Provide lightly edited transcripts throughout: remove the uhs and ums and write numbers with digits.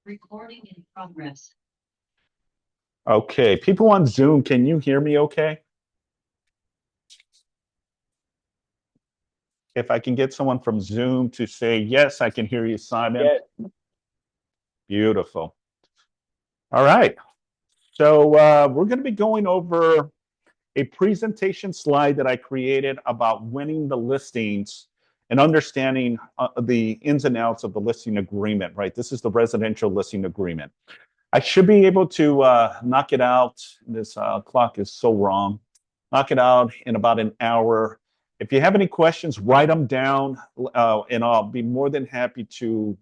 Recording in progress. Okay, people on Zoom, can you hear me okay? If I can get someone from Zoom to say, yes, I can hear you, Simon. Yeah, Beautiful. All right. So we're going to be going over a presentation slide that I created about winning the listings and understanding the ins and outs of the listing agreement, right? This is the residential listing agreement. I should be able to knock it out. This clock is so wrong. Knock it out in about an hour. If you have any questions, write them down, and I'll be more than happy to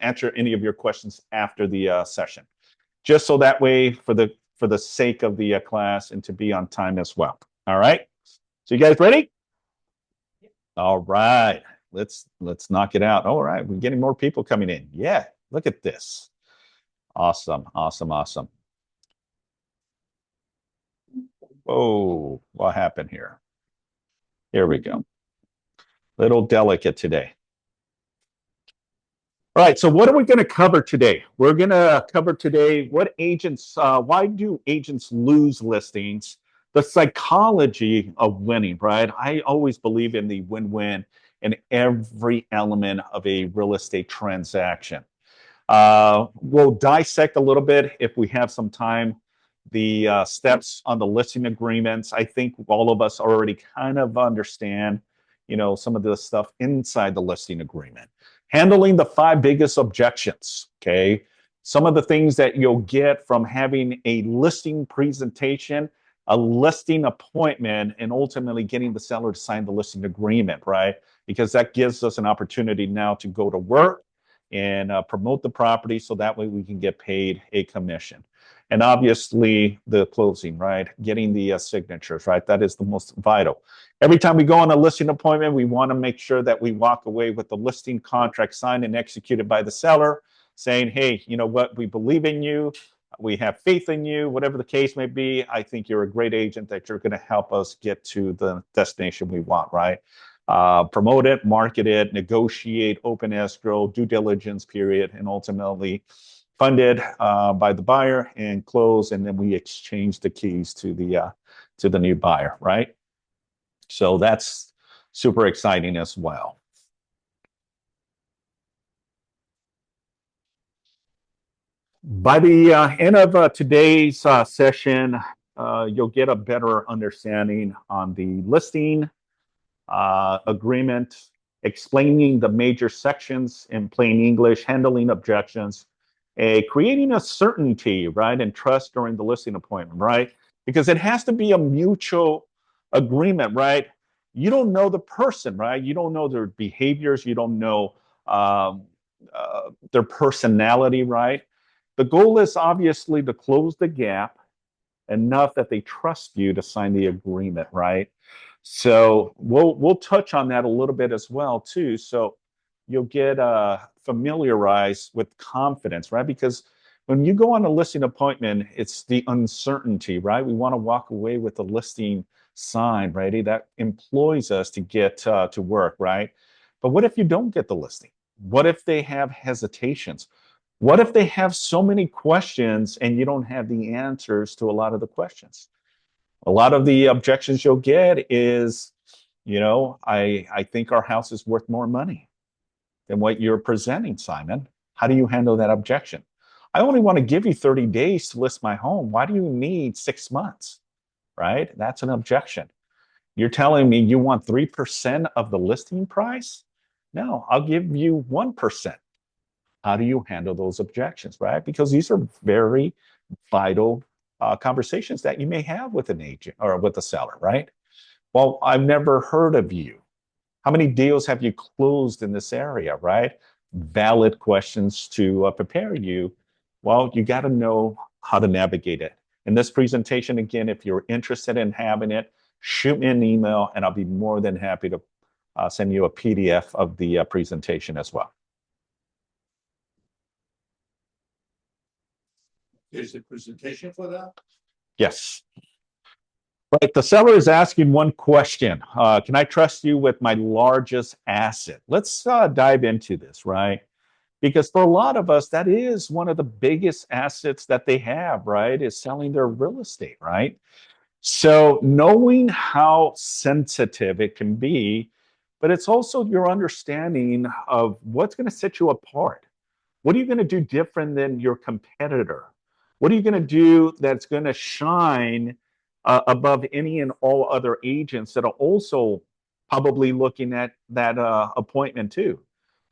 answer any of your questions after the session. Just so that way, for the sake of the class and to be on time as well. All right. So you guys ready? All right. Let's knock it out. All right. We're getting more people coming in. Yeah. Look at this. Awesome, awesome, awesome. Oh, what happened here? Here we go. Little delicate today. All right, so what are we going to cover today? We're going to cover today why do agents lose listings? The psychology of winning, right? I always believe in the win-win in every element of a real estate transaction. We'll dissect a little bit if we have some time. The steps on the listing agreements. I think all of us already kind of understand, some of the stuff inside the listing agreement. Handling the 5 biggest objections. Okay, some of the things that you'll get from having a listing presentation, a listing appointment, and ultimately getting the seller to sign the listing agreement, right? Because that gives us an opportunity now to go to work and promote the property so that way we can get paid a commission. And obviously the closing, right? Getting the signatures, right? That is the most vital. Every time we go on a listing appointment, we want to make sure that we walk away with the listing contract signed and executed by the seller saying, hey, you know what? We believe in you. We have faith in you, whatever the case may be. I think you're a great agent that you're going to help us get to the destination we want, right? Promote it, market it, negotiate, open escrow, due diligence period, and ultimately funded by the buyer and close, and then we exchange the keys to the new buyer, right? So that's super exciting as well. By the end of today's session, you'll get a better understanding on the listing agreement, explaining the major sections in plain English, handling objections, creating a certainty, right, and trust during the listing appointment, right? Because it has to be a mutual agreement, right? You don't know the person, right? You don't know their behaviors. You don't know their personality, right? The goal is obviously to close the gap enough that they trust you to sign the agreement, right? So we'll touch on that a little bit as well too. So you'll get familiarized with confidence, right? Because when you go on a listing appointment, it's the uncertainty, right? We want to walk away with the listing signed, right? That employs us to get to work, right? But what if you don't get the listing? What if they have hesitations? What if they have so many questions and you don't have the answers to a lot of the questions? A lot of the objections you'll get is, I think our house is worth more money than what you're presenting, Simon. How do you handle that objection? I only want to give you 30 days to list my home. Why do you need 6 months? Right? That's an objection. You're telling me you want 3% of the listing price? No, I'll give you 1%. How do you handle those objections, right? Because these are very vital conversations that you may have with an agent or with a seller, right? Well, I've never heard of you. How many deals have you closed in this area, right? Valid questions to prepare you. Well, you got to know how to navigate it. In this presentation, again, if you're interested in having it, shoot me an email and I'll be more than happy to send you a PDF of the presentation as well. Is the presentation for that? Yes. Right. The seller is asking one question. Can I trust you with my largest asset? Let's dive into this, right? Because for a lot of us, that is one of the biggest assets that they have, right? Is selling their real estate, right? So knowing how sensitive it can be, but it's also your understanding of what's going to set you apart. What are you going to do different than your competitor? What are you going to do that's going to shine above any and all other agents that are also probably looking at that appointment too?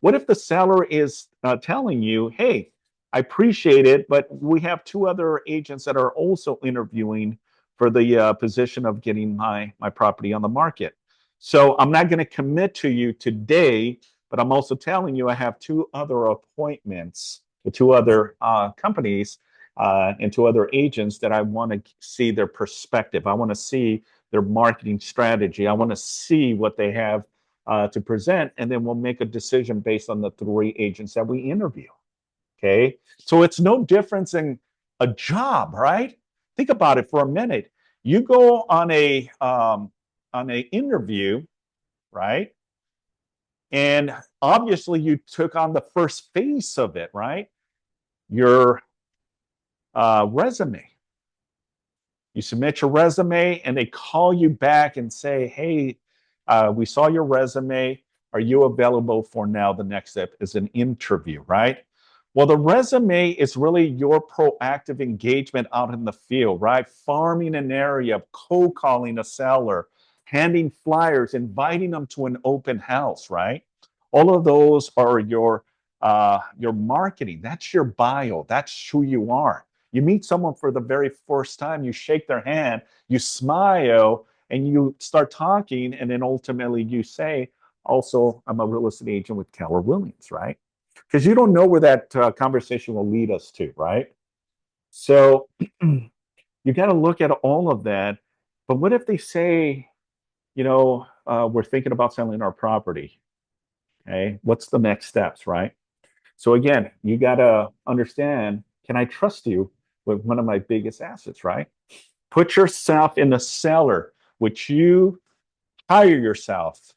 What if the seller is telling you, hey, I appreciate it, but we have two other agents that are also interviewing for the position of getting my property on the market. So I'm not going to commit to you today, but I'm also telling you I have two other appointments with two other companies and two other agents that I want to see their perspective. I want to see their marketing strategy. I want to see what they have to present, and then we'll make a decision based on the three agents that we interview. Okay, so it's no difference in a job, right? Think about it for a minute. You go on a interview, right? And obviously, you took on the first phase of it, right? Your resume. You submit your resume, and they call you back and say, "Hey, we saw your resume. Are you available for now?" The next step is an interview, right? Well, the resume is really your proactive engagement out in the field, right? Farming an area, cold calling a seller, handing flyers, inviting them to an open house, right? All of those are your marketing. That's your bio. That's who you are. You meet someone for the very first time, you shake their hand, you smile, and you start talking, and then ultimately you say, also, I'm a real estate agent with Keller Williams, right? Because you don't know where that conversation will lead us to, right? So you got to look at all of that. But what if they say, we're thinking about selling our property? Okay, what's the next steps, right? So again, you got to understand, can I trust you with one of my biggest assets, right? Put yourself in the seller, which you hire yourself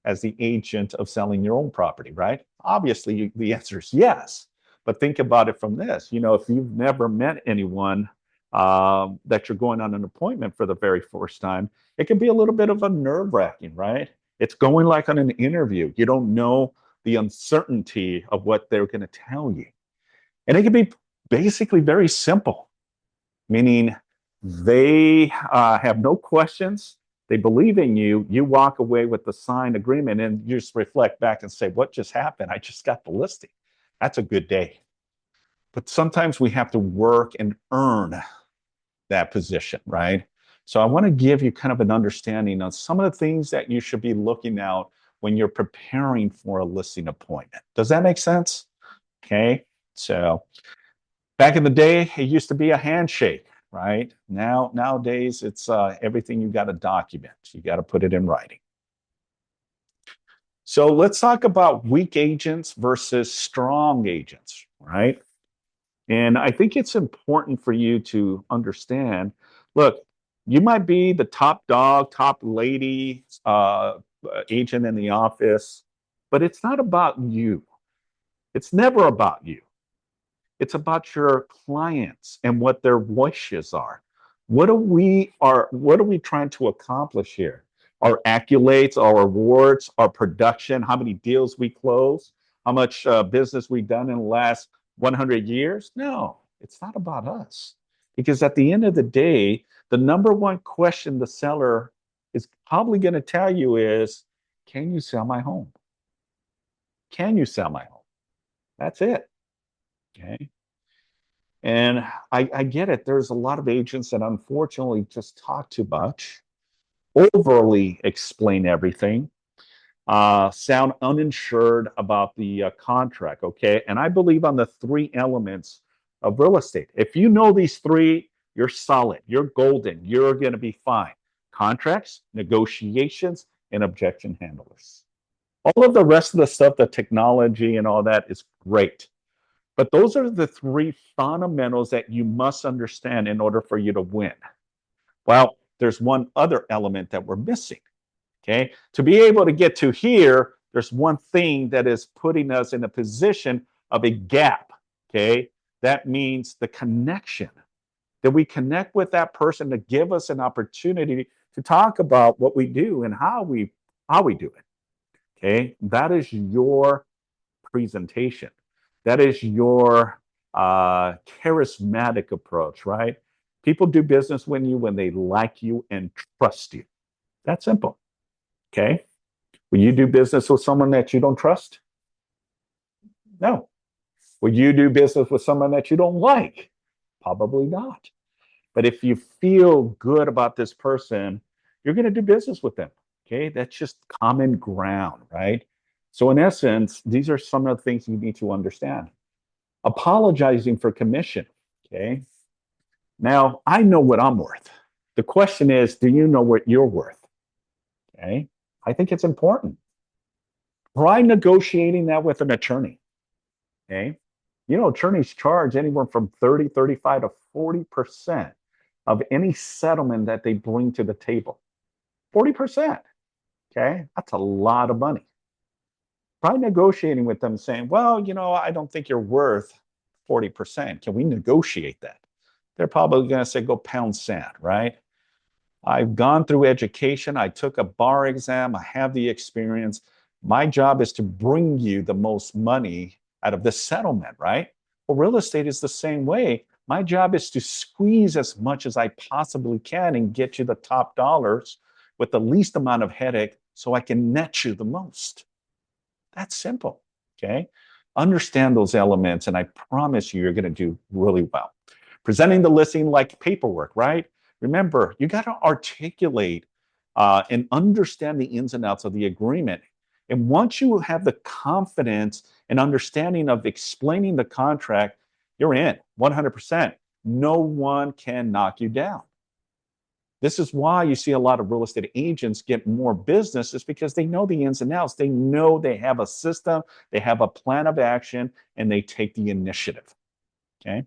as the agent of selling your own property, right? Obviously, the answer is yes. But think about it from this. If you've never met anyone that you're going on an appointment for the very first time, it can be a little bit of a nerve wracking, right? It's going like on an interview. You don't know the uncertainty of what they're going to tell you. And it can be basically very simple, meaning they have no questions. They believe in you. You walk away with the signed agreement and you just reflect back and say, what just happened? I just got the listing. That's a good day. But sometimes we have to work and earn that position, right? So I want to give you kind of an understanding on some of the things that you should be looking out when you're preparing for a listing appointment. Does that make sense? Okay. So back in the day, it used to be a handshake, right? Nowadays, it's everything you got to document. You got to put it in writing. So let's talk about weak agents versus strong agents, right? And I think it's important for you to understand, look, you might be the top dog, top lady, agent in the office, but it's not about you. It's never about you. It's about your clients and what their wishes are. What are we trying to accomplish here? Our accolades, our awards, our production, how many deals we close, how much business we've done in the last 100 years? No, it's not about us. Because at the end of the day, the number one question the seller is probably going to tell you is, can you sell my home? Can you sell my home? That's it. Okay. And I get it. There's a lot of agents that unfortunately just talk too much, overly explain everything, sound uninsured about the contract. Okay. And I believe on the three elements of real estate. If you know these three, you're solid, you're golden, you're going to be fine. Contracts, negotiations, and objection handlers. All of the rest of the stuff, the technology and all that is great. But those are the three fundamentals that you must understand in order for you to win. Well, there's one other element that we're missing. Okay. To be able to get to here, there's one thing that is putting us in a position of a gap, okay? That means the connection, that we connect with that person to give us an opportunity to talk about what we do and how we do it, okay? That is your presentation. That is your charismatic approach, right? People do business with you when they like you and trust you. That's simple, okay? Will you do business with someone that you don't trust? No. Will you do business with someone that you don't like? Probably not. But if you feel good about this person, you're going to do business with them. Okay. That's just common ground, right? So, in essence, these are some of the things you need to understand. Apologizing for commission. Okay. Now, I know what I'm worth. The question is, do you know what you're worth? Okay. I think it's important. Try negotiating that with an attorney. Okay. You know, attorneys charge anywhere from 30, 35 to 40% of any settlement that they bring to the table. 40%. Okay. That's a lot of money. Try negotiating with them saying, well, you know, I don't think you're worth 40%. Can we negotiate that? They're probably going to say, go pound sand, right? I've gone through education. I took a bar exam. I have the experience. My job is to bring you the most money out of the settlement, right? Well, real estate is the same way. My job is to squeeze as much as I possibly can and get you the top dollars with the least amount of headache so I can net you the most. That's simple, okay? Understand those elements, and I promise you're going to do really well. Presenting the listing like paperwork, right? Remember, you got to articulate and understand the ins and outs of the agreement. And once you have the confidence and understanding of explaining the contract, you're in 100%. No one can knock you down. This is why you see a lot of real estate agents get more business, is because they know the ins and outs. They know they have a system, they have a plan of action, and they take the initiative. Okay.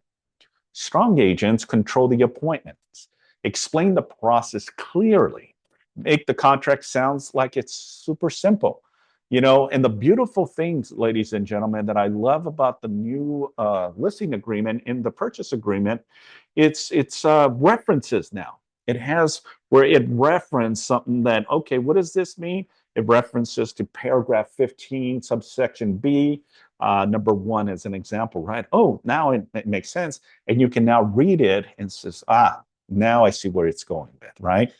Strong agents control the appointments, explain the process clearly, make the contract sounds like it's super simple. You know, and the beautiful things, ladies and gentlemen, that I love about the new listing agreement in the purchase agreement, it's references now. It has where it references something that, okay, what does this mean? It references to paragraph 15, subsection B, number 1 as an example, right? Oh, now it makes sense. And you can now read it and says, now I see where it's going with, right?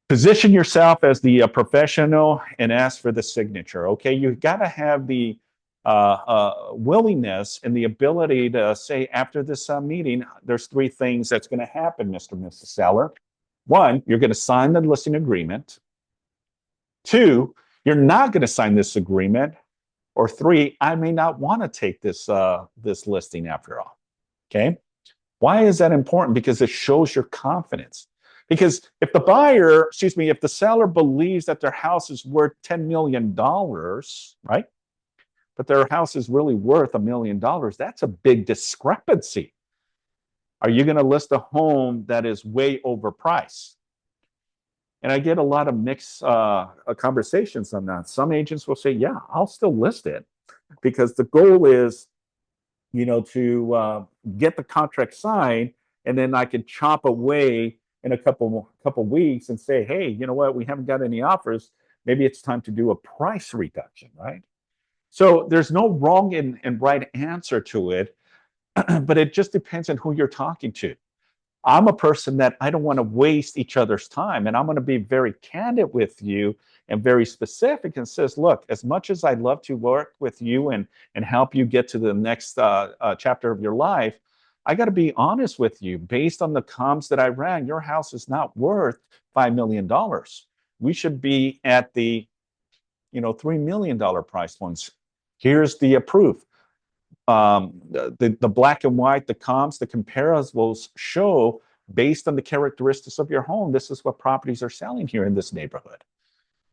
Position yourself as the professional and ask for the signature. Okay, you've got to have the willingness and the ability to say, after this meeting, there's 3 things that's going to happen, Mr. and Mrs. Seller. 1, you're going to sign the listing agreement. 2, you're not going to sign this agreement. Or 3, I may not want to take this listing after all. Okay, why is that important? Because it shows your confidence. Because if the seller believes that their house is worth $10 million, right? But their house is really worth $1 million, that's a big discrepancy. Are you going to list a home that is way overpriced? And I get a lot of mixed conversations on that. Some agents will say, yeah, I'll still list it, because the goal is, you know, to get the contract signed, and then I can chop away in a couple weeks and say, hey, you know what, we haven't got any offers. Maybe it's time to do a price reduction, right? So there's no wrong and right answer to it, but it just depends on who you're talking to. I'm a person that I don't want to waste each other's time, and I'm going to be very candid with you and very specific and says, look, as much as I'd love to work with you and help you get to the next chapter of your life, I got to be honest with you. Based on the comps that I ran, your house is not worth $5 million. We should be at the, $3 million price points. Here's the proof. The black and white, the comps, the comparables show, based on the characteristics of your home, this is what properties are selling here in this neighborhood.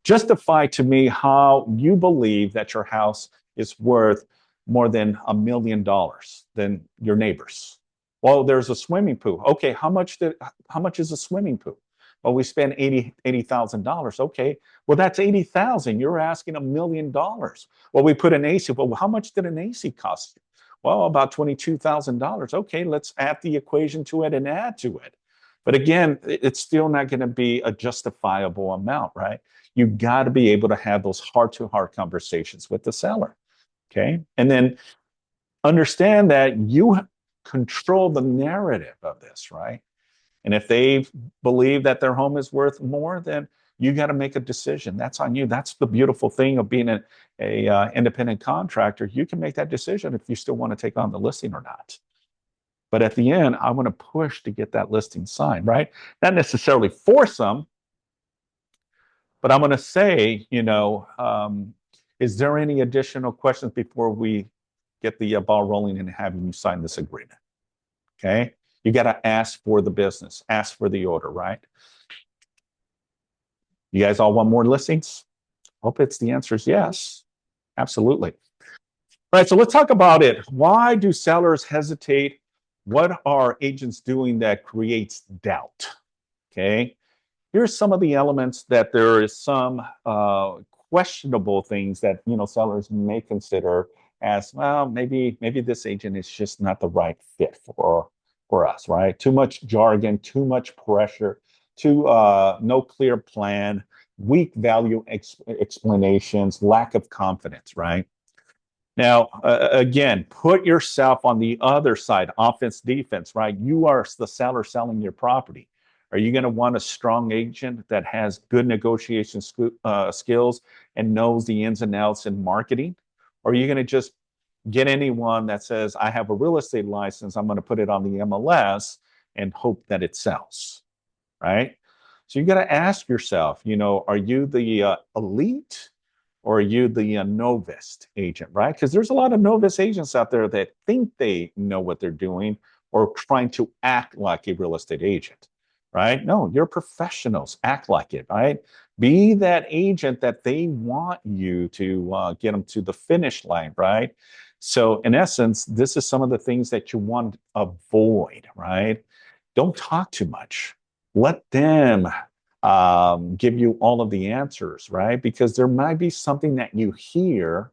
Justify to me how you believe that your house is worth more than $1 million than your neighbors. Well, there's a swimming pool. Okay, how much is a swimming pool? Well, we spent $80,000. Okay. Well, that's 80,000. You're asking $1 million. Well, we put an AC. Well, how much did an AC cost you? Well, about $22,000. Okay, let's add the equation to it and add to it. But again, it's still not going to be a justifiable amount, right? You got to be able to have those heart-to-heart conversations with the seller. Okay. And then understand that you control the narrative of this, right? And if they believe that their home is worth more, then you got to make a decision. That's on you. That's the beautiful thing of being a independent contractor. You can make that decision if you still want to take on the listing or not. But at the end, I want to push to get that listing signed, right? Not necessarily force them, but I'm going to say, is there any additional questions before we get the ball rolling and having you sign this agreement? Okay. You got to ask for the business, ask for the order, right? You guys all want more listings? Hope the answer is yes. Absolutely. All right, so let's talk about it. Why do sellers hesitate? What are agents doing that creates doubt? Okay. Here's some of the elements that there is some questionable things that sellers may consider as, well, maybe this agent is just not the right fit for us, right? Too much jargon, too much pressure, no clear plan, weak value explanations, lack of confidence, right? Now, again, put yourself on the other side, offense, defense, right? You are the seller selling your property. Are you going to want a strong agent that has good negotiation skills and knows the ins and outs in marketing? Or are you going to just get anyone that says, I have a real estate license, I'm going to put it on the MLS and hope that it sells, right? So you got to ask yourself, are you the elite or are you the novice agent, right? Because there's a lot of novice agents out there that think they know what they're doing or trying to act like a real estate agent, right? No, you're professionals. Act like it, right? Be that agent that they want you to get them to the finish line, right? So in essence, this is some of the things that you want to avoid, right? Don't talk too much. Let them give you all of the answers, right? Because there might be something that you hear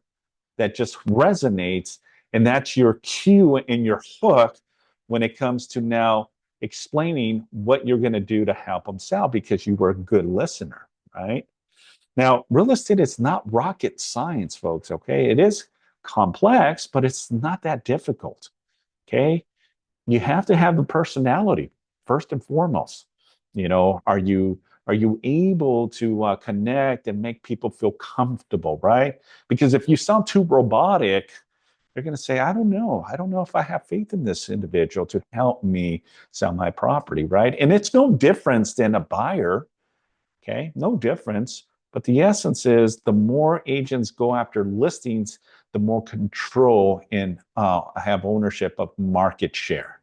that just resonates, and that's your cue and your hook when it comes to now explaining what you're going to do to help them sell because you were a good listener, right? Now, real estate is not rocket science, folks, okay? It is complex, but it's not that difficult, okay? You have to have the personality first and foremost. Are you able to connect and make people feel comfortable, right? Because if you sound too robotic, they're going to say, I don't know if I have faith in this individual to help me sell my property, right? And it's no difference than a buyer, okay? No difference. But the essence is the more agents go after listings, the more control and have ownership of market share.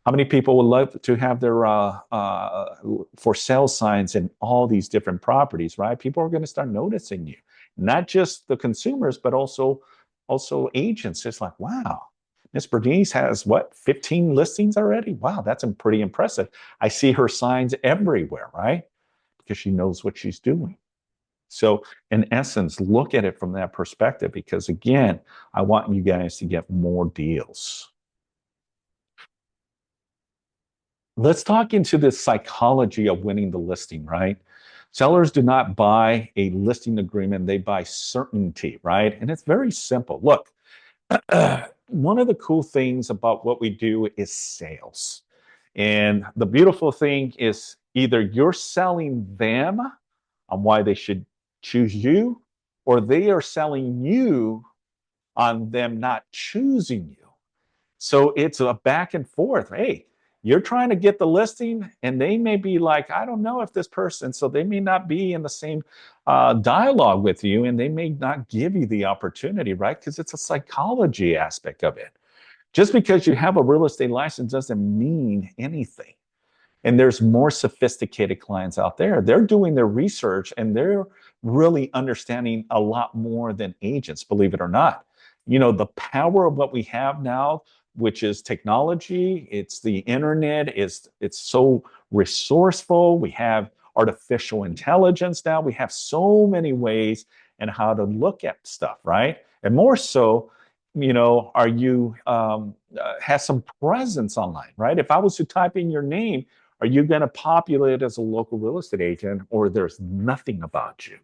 How many people would love to have their for sale signs in all these different properties, right? People are going to start noticing you, not just the consumers, but also agents. It's like, wow, Miss Bernice has what, 15 listings already? Wow, that's pretty impressive. I see her signs everywhere, right? Because she knows what she's doing. So in essence, look at it from that perspective, because again, I want you guys to get more deals. Let's talk into the psychology of winning the listing, right? Sellers do not buy a listing agreement, they buy certainty, right? And it's very simple. Look, one of the cool things about what we do is sales. And the beautiful thing is either you're selling them on why they should choose you, or they are selling you on them not choosing you. So it's a back and forth. Hey, you're trying to get the listing, and they may be like, I don't know if this person, so they may not be in the same dialogue with you, and they may not give you the opportunity, right? Because it's a psychology aspect of it. Just because you have a real estate license doesn't mean anything. And there's more sophisticated clients out there. They're doing their research and they're really understanding a lot more than agents, believe it or not. The power of what we have now, which is technology, it's the internet, it's so resourceful. We have artificial intelligence now. We have so many ways and how to look at stuff, right? And more so, are you has some presence online, right? If I was to type in your name, are you going to populate as a local real estate agent, or there's nothing about you?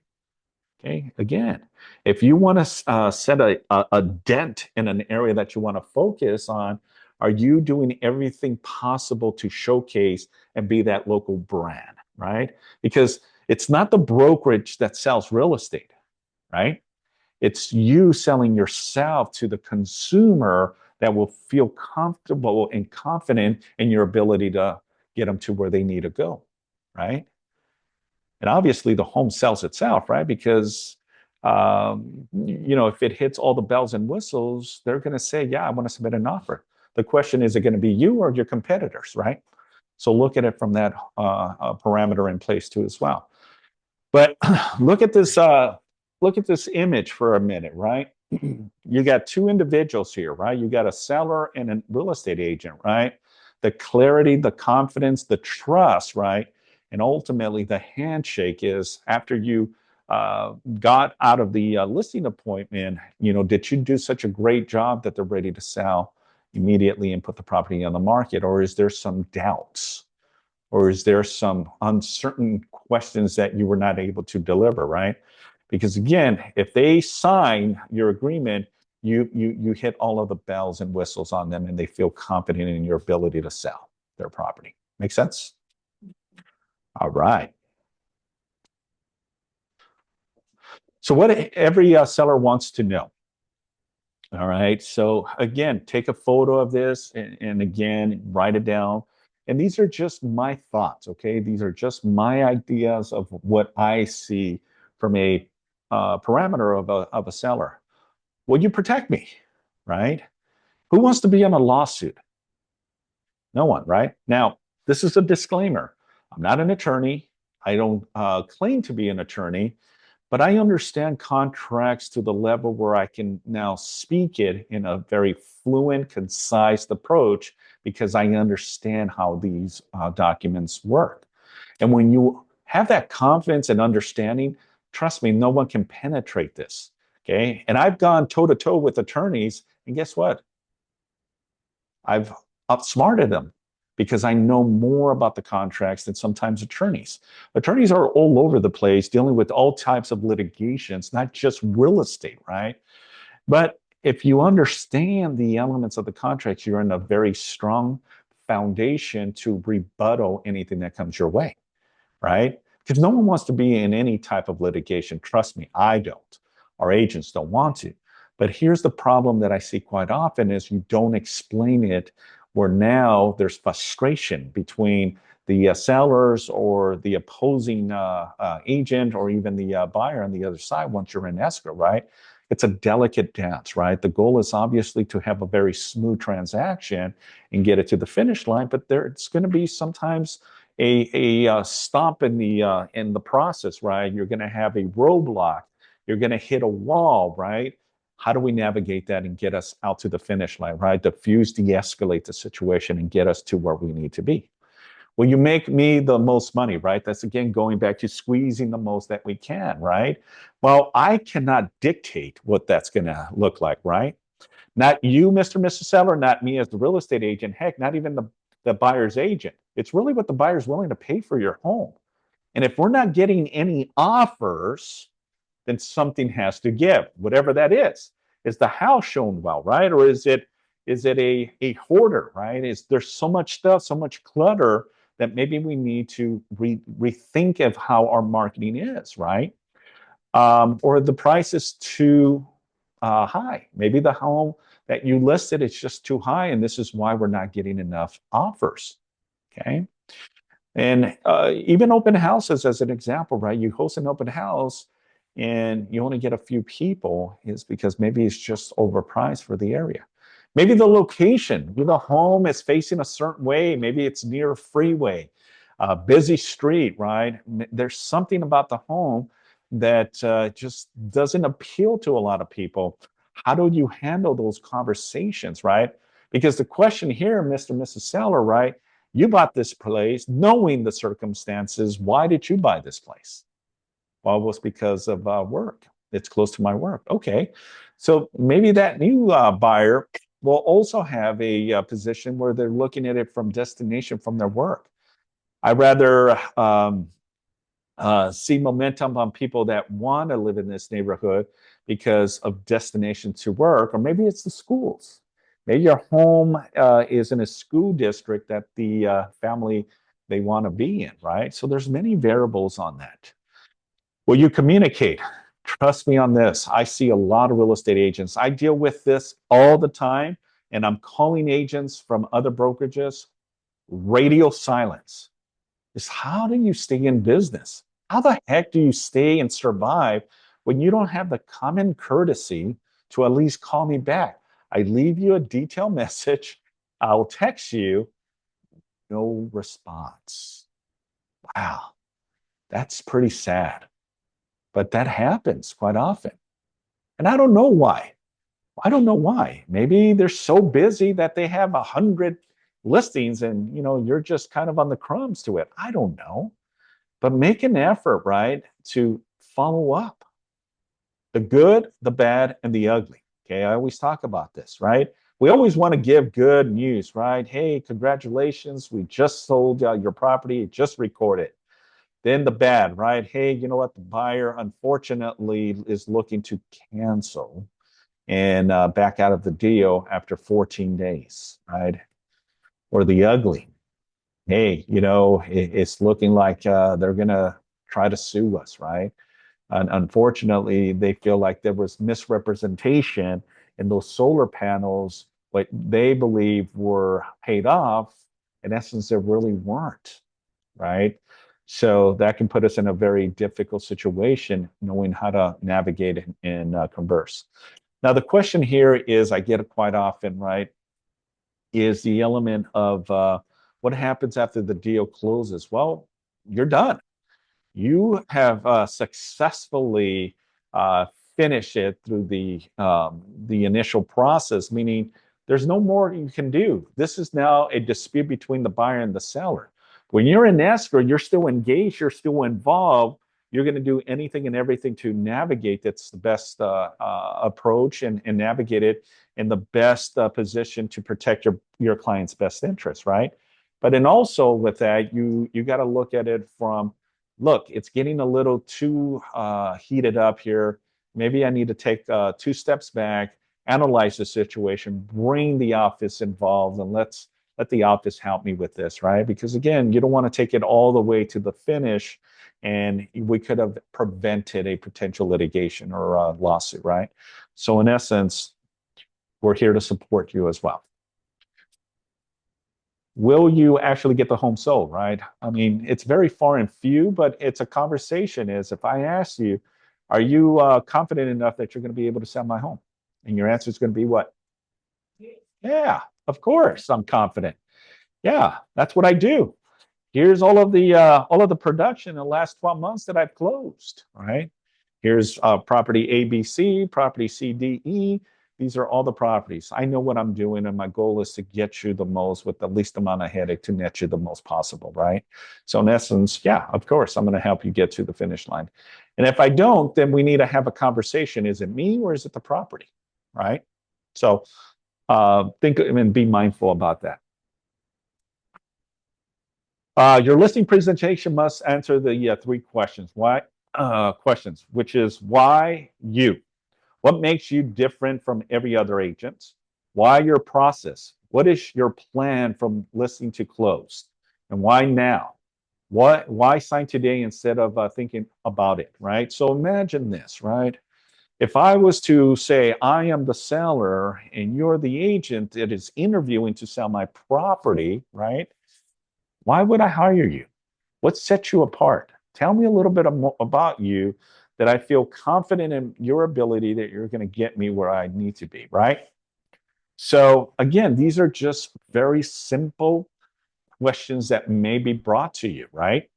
Okay. Again, if you want to set a dent in an area that you want to focus on, are you doing everything possible to showcase and be that local brand, right? Because it's not the brokerage that sells real estate, right? It's you selling yourself to the consumer that will feel comfortable and confident in your ability to get them to where they need to go, right? And obviously the home sells itself, right? Because if it hits all the bells and whistles, they're going to say, yeah, I want to submit an offer. The question is it going to be you or your competitors, right? So look at it from that parameter in place too as well. But look at this image for a minute, right? You got two individuals here, right? You got a seller and a real estate agent, right? The clarity, the confidence, the trust, right? And ultimately, the handshake is after you got out of the listing appointment, did you do such a great job that they're ready to sell immediately and put the property on the market? Or is there some doubts? Or is there some uncertain questions that you were not able to deliver, right? Because again, if they sign your agreement, you hit all of the bells and whistles on them and they feel confident in your ability to sell their property. Make sense? All right. So what every seller wants to know. All right. So again, take a photo of this and again, write it down. And these are just my thoughts. Okay. These are just my ideas of what I see from a parameter of a seller. Will you protect me? Right? Who wants to be in a lawsuit? No one, right? Now, this is a disclaimer. I'm not an attorney. I don't claim to be an attorney, but I understand contracts to the level where I can now speak it in a very fluent, concise approach because I understand how these documents work. And when you have that confidence and understanding, trust me, no one can penetrate this. Okay. And I've gone toe to toe with attorneys, and guess what? I've outsmarted them because I know more about the contracts than sometimes attorneys. Attorneys are all over the place dealing with all types of litigations, not just real estate, right? But if you understand the elements of the contracts, you're in a very strong foundation to rebuttal anything that comes your way, right? Because no one wants to be in any type of litigation. Trust me, I don't. Our agents don't want to. But here's the problem that I see quite often is you don't explain it, where now there's frustration between the sellers or the opposing agent or even the buyer on the other side once you're in escrow, right? It's a delicate dance, right? The goal is obviously to have a very smooth transaction and get it to the finish line, but there's going to be sometimes a stop in the process, right? You're going to have a roadblock. You're going to hit a wall, right? How do we navigate that and get us out to the finish line, right? Diffuse, de-escalate the situation and get us to where we need to be. Will you make me the most money, right? That's again going back to squeezing the most that we can, right? Well, I cannot dictate what that's going to look like, right? Not you, Mr. and Mrs. Seller, not me as the real estate agent, heck, not even the buyer's agent. It's really what the buyer's willing to pay for your home. And if we're not getting any offers, then something has to give, whatever that is. Is the house shown well, right? Or is it a hoarder, right? Is there so much stuff, so much clutter that maybe we need to rethink of how our marketing is, right? Or the price is too high. Maybe the home that you listed is just too high, and this is why we're not getting enough offers. Okay. And even open houses, as an example, right? You host an open house and you only get a few people, is because maybe it's just overpriced for the area. Maybe the location, the home is facing a certain way. Maybe it's near a freeway, a busy street, right? There's something about the home that just doesn't appeal to a lot of people. How do you handle those conversations, right? Because the question here, Mr. and Mrs. Seller, right, You bought this place knowing the circumstances. Why did you buy this place? Well, it was because of work. It's close to my work. Okay. So maybe that new buyer will also have a position where they're looking at it from destination from their work. I rather see momentum on people that want to live in this neighborhood because of destination to work, or maybe it's the schools. Maybe your home is in a school district that the family they want to be in, right? So there's many variables on that. Will you communicate? Trust me on this. I see a lot of real estate agents. I deal with this all the time, and I'm calling agents from other brokerages. Radio silence is how do you stay in business? How the heck do you stay and survive when you don't have the common courtesy to at least call me back? I leave you a detailed message. I'll text you. No response. Wow, that's pretty sad. But that happens quite often. And I don't know why. I don't know why. Maybe they're so busy that they have 100 listings and you're just kind of on the crumbs to it. I don't know. But make an effort, right, to follow up. The good, the bad, and the ugly. Okay, I always talk about this, right? We always want to give good news, right? Hey, congratulations, we just sold your property, just recorded. Then the bad, right? Hey, you know what? The buyer, unfortunately, is looking to cancel and back out of the deal after 14 days, right? Or the ugly. Hey, it's looking like they're going to try to sue us, right? And unfortunately, they feel like there was misrepresentation in those solar panels, what they believe were paid off. In essence, they really weren't, right? So that can put us in a very difficult situation, knowing how to navigate and converse. Now, the question here is, I get it quite often, right? Is the element of what happens after the deal closes? Well, you're done. You have successfully finished it through the initial process, meaning there's no more you can do. This is now a dispute between the buyer and the seller. When you're in escrow, you're still engaged, you're still involved. You're going to do anything and everything to navigate that's the best approach and navigate it in the best position to protect your client's best interest, right? But then also with that, you got to look at it from, look, it's getting a little too heated up here. Maybe I need to take 2 steps back, analyze the situation, bring the office involved, and let the office help me with this, right? Because again, you don't want to take it all the way to the finish, and we could have prevented a potential litigation or a lawsuit, right? So in essence, we're here to support you as well. Will you actually get the home sold, right? I mean, it's very far and few, but it's a conversation. Is if I ask you, are you confident enough that you're going to be able to sell my home? And your answer is going to be what? Yeah, of course, I'm confident. Yeah, that's what I do. Here's all of the production in the last 12 months that I've closed, right? Here's property ABC, property CDE. These are all the properties. I know what I'm doing, and my goal is to get you the most with the least amount of headache to net you the most possible, right? So in essence, yeah, of course, I'm going to help you get to the finish line. And if I don't, then we need to have a conversation. Is it me or is it the property, right? So think and be mindful about that. Your listing presentation must answer the 3 questions. Why questions, which is why you? What makes you different from every other agent? Why your process? What is your plan from listing to close? And why now? Why sign today instead of thinking about it, right? So imagine this, right? If I was to say I am the seller and you're the agent that is interviewing to sell my property, right? Why would I hire you? What sets you apart? Tell me a little bit about you that I feel confident in your ability that you're going to get me where I need to be, right? So again, these are just very simple questions that may be brought to you, right?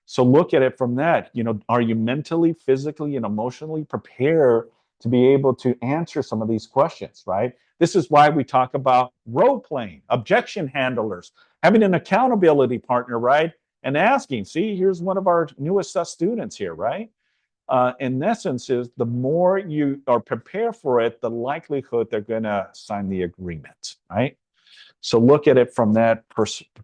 So look at it from that. Are you mentally, physically, and emotionally prepared to be able to answer some of these questions, right? This is why we talk about role playing, objection handlers, having an accountability partner, right? And asking, see, here's one of our newest students here, right? In essence, is the more you are prepared for it, the likelihood they're going to sign the agreement, right? So look at it from that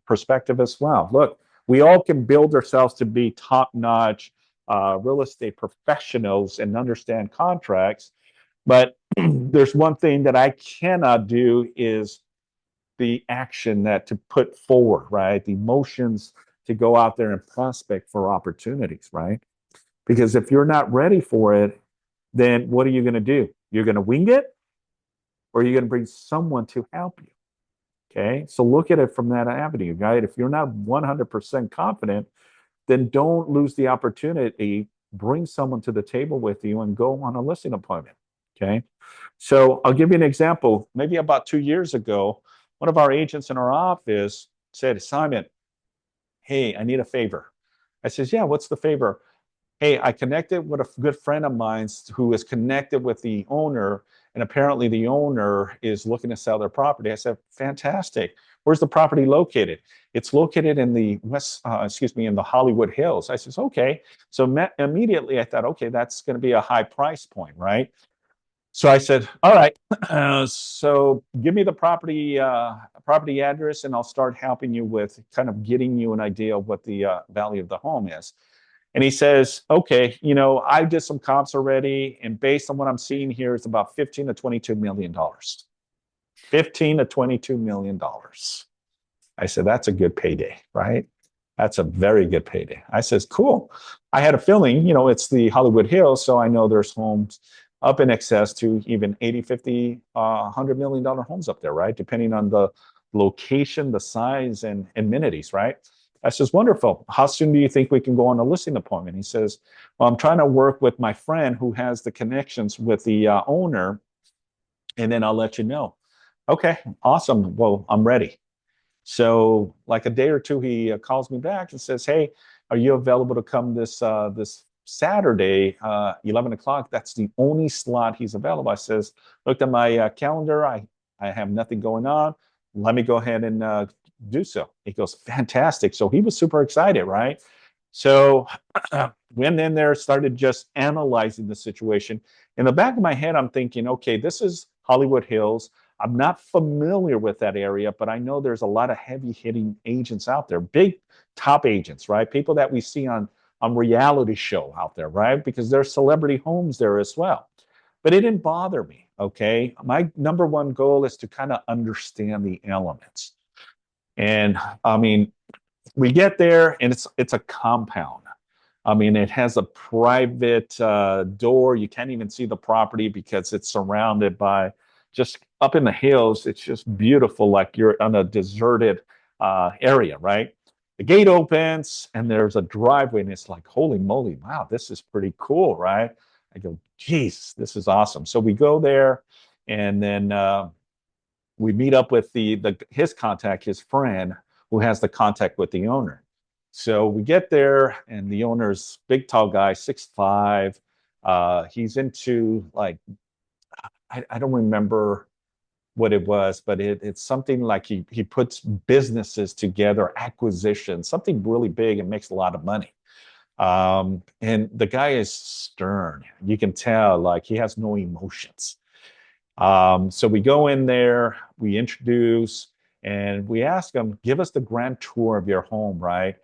perspective as well. Look, we all can build ourselves to be top-notch real estate professionals and understand contracts, but there's one thing that I cannot do is the action that to put forward, right? The emotions to go out there and prospect for opportunities, right? Because if you're not ready for it, then what are you going to do? You're going to wing it, or are you going to bring someone to help you? Okay. So look at it from that avenue, right? If you're not 100% confident, then don't lose the opportunity. Bring someone to the table with you and go on a listing appointment. Okay. So I'll give you an example. Maybe about 2 years ago, one of our agents in our office said, Simon, hey, I need a favor. I says, yeah, what's the favor? Hey, I connected with a good friend of mine who is connected with the owner, and apparently the owner is looking to sell their property. I said, fantastic. Where's the property located? It's located in the in the Hollywood Hills. I says, okay. So immediately I thought, okay, that's going to be a high price point, right? So I said, all right, so give me the property address, and I'll start helping you with kind of getting you an idea of what the value of the home is. And he says, okay, I did some comps already, and based on what I'm seeing here, it's about 15 to 22 million dollars. 15 to 22 million dollars. I said, that's a good payday, right? That's a very good payday. I says, cool. I had a feeling, it's the Hollywood Hills, so I know there's homes up in excess to even 80, 50, $100 million homes up there, right? Depending on the location, the size, and amenities, right? I says, wonderful. How soon do you think we can go on a listing appointment? He says, well, I'm trying to work with my friend who has the connections with the owner, and then I'll let you know. Okay, awesome. Well, I'm ready. So like a day or two, he calls me back and says, hey, are you available to come this Saturday, 11 o'clock? That's the only slot he's available. I says, looked at my calendar. I have nothing going on. Let me go ahead and do so. He goes, fantastic. So he was super excited, right? So went in there, started just analyzing the situation. In the back of my head, I'm thinking, okay, this is Hollywood Hills. I'm not familiar with that area, but I know there's a lot of heavy hitting agents out there, big top agents, right? People that we see on reality show out there, right? Because there's celebrity homes there as well. But it didn't bother me, okay? My number one goal is to kind of understand the elements. And I mean, we get there and it's a compound. I mean, it has a private door. You can't even see the property because it's surrounded by just up in the hills. It's just beautiful, like you're on a deserted area, right? The gate opens and there's a driveway, and it's like, holy moly, wow, this is pretty cool, right? I go, geez, this is awesome. So we go there, and then we meet up with his contact, his friend, who has the contact with the owner. So we get there, and the owner's big, tall guy, 6'5". He's into like I don't remember what it was, but it's something like he puts businesses together, acquisitions, something really big, and makes a lot of money. And the guy is stern. You can tell, like he has no emotions. So we go in there, we introduce, and we ask him, give us the grand tour of your home, right?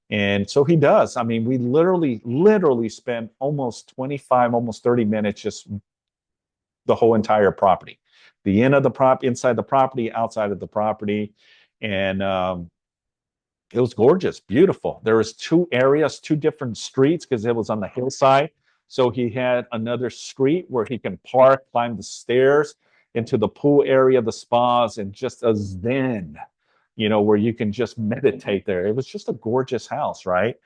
And so he does. I mean, we literally spent almost 25, almost 30 minutes just the whole entire property, the end of the inside the property, outside of the property. And it was gorgeous, beautiful. There was two areas, two different streets because it was on the hillside. So he had another street where he can park, climb the stairs into the pool area, the spas, and just a zen, where you can just meditate there. It was just a gorgeous house, right?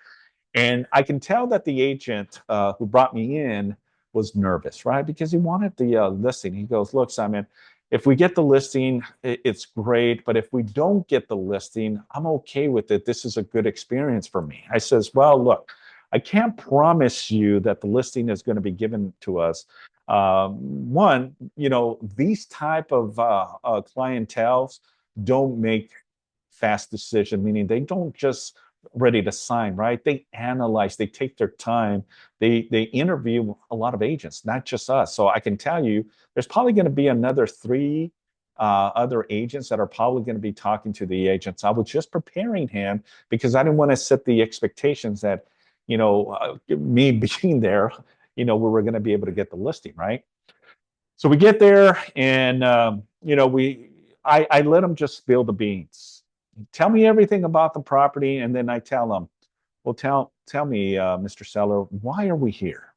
And I can tell that the agent who brought me in was nervous, right? Because he wanted the listing. He goes, look, Simon, if we get the listing, it's great. But if we don't get the listing, I'm okay with it. This is a good experience for me. I says, well, look, I can't promise you that the listing is going to be given to us. One, these type of clientels don't make fast decision, meaning they don't just ready to sign, right? They analyze, they take their time, they interview a lot of agents, not just us. So I can tell you, there's probably going to be another three other agents that are probably going to be talking to the agents. I was just preparing him because I didn't want to set the expectations that, me being there, we were going to be able to get the listing, right? So we get there, and I let him just spill the beans. Tell me everything about the property, and then I tell him, well, tell me, Mr. Seller, why are we here?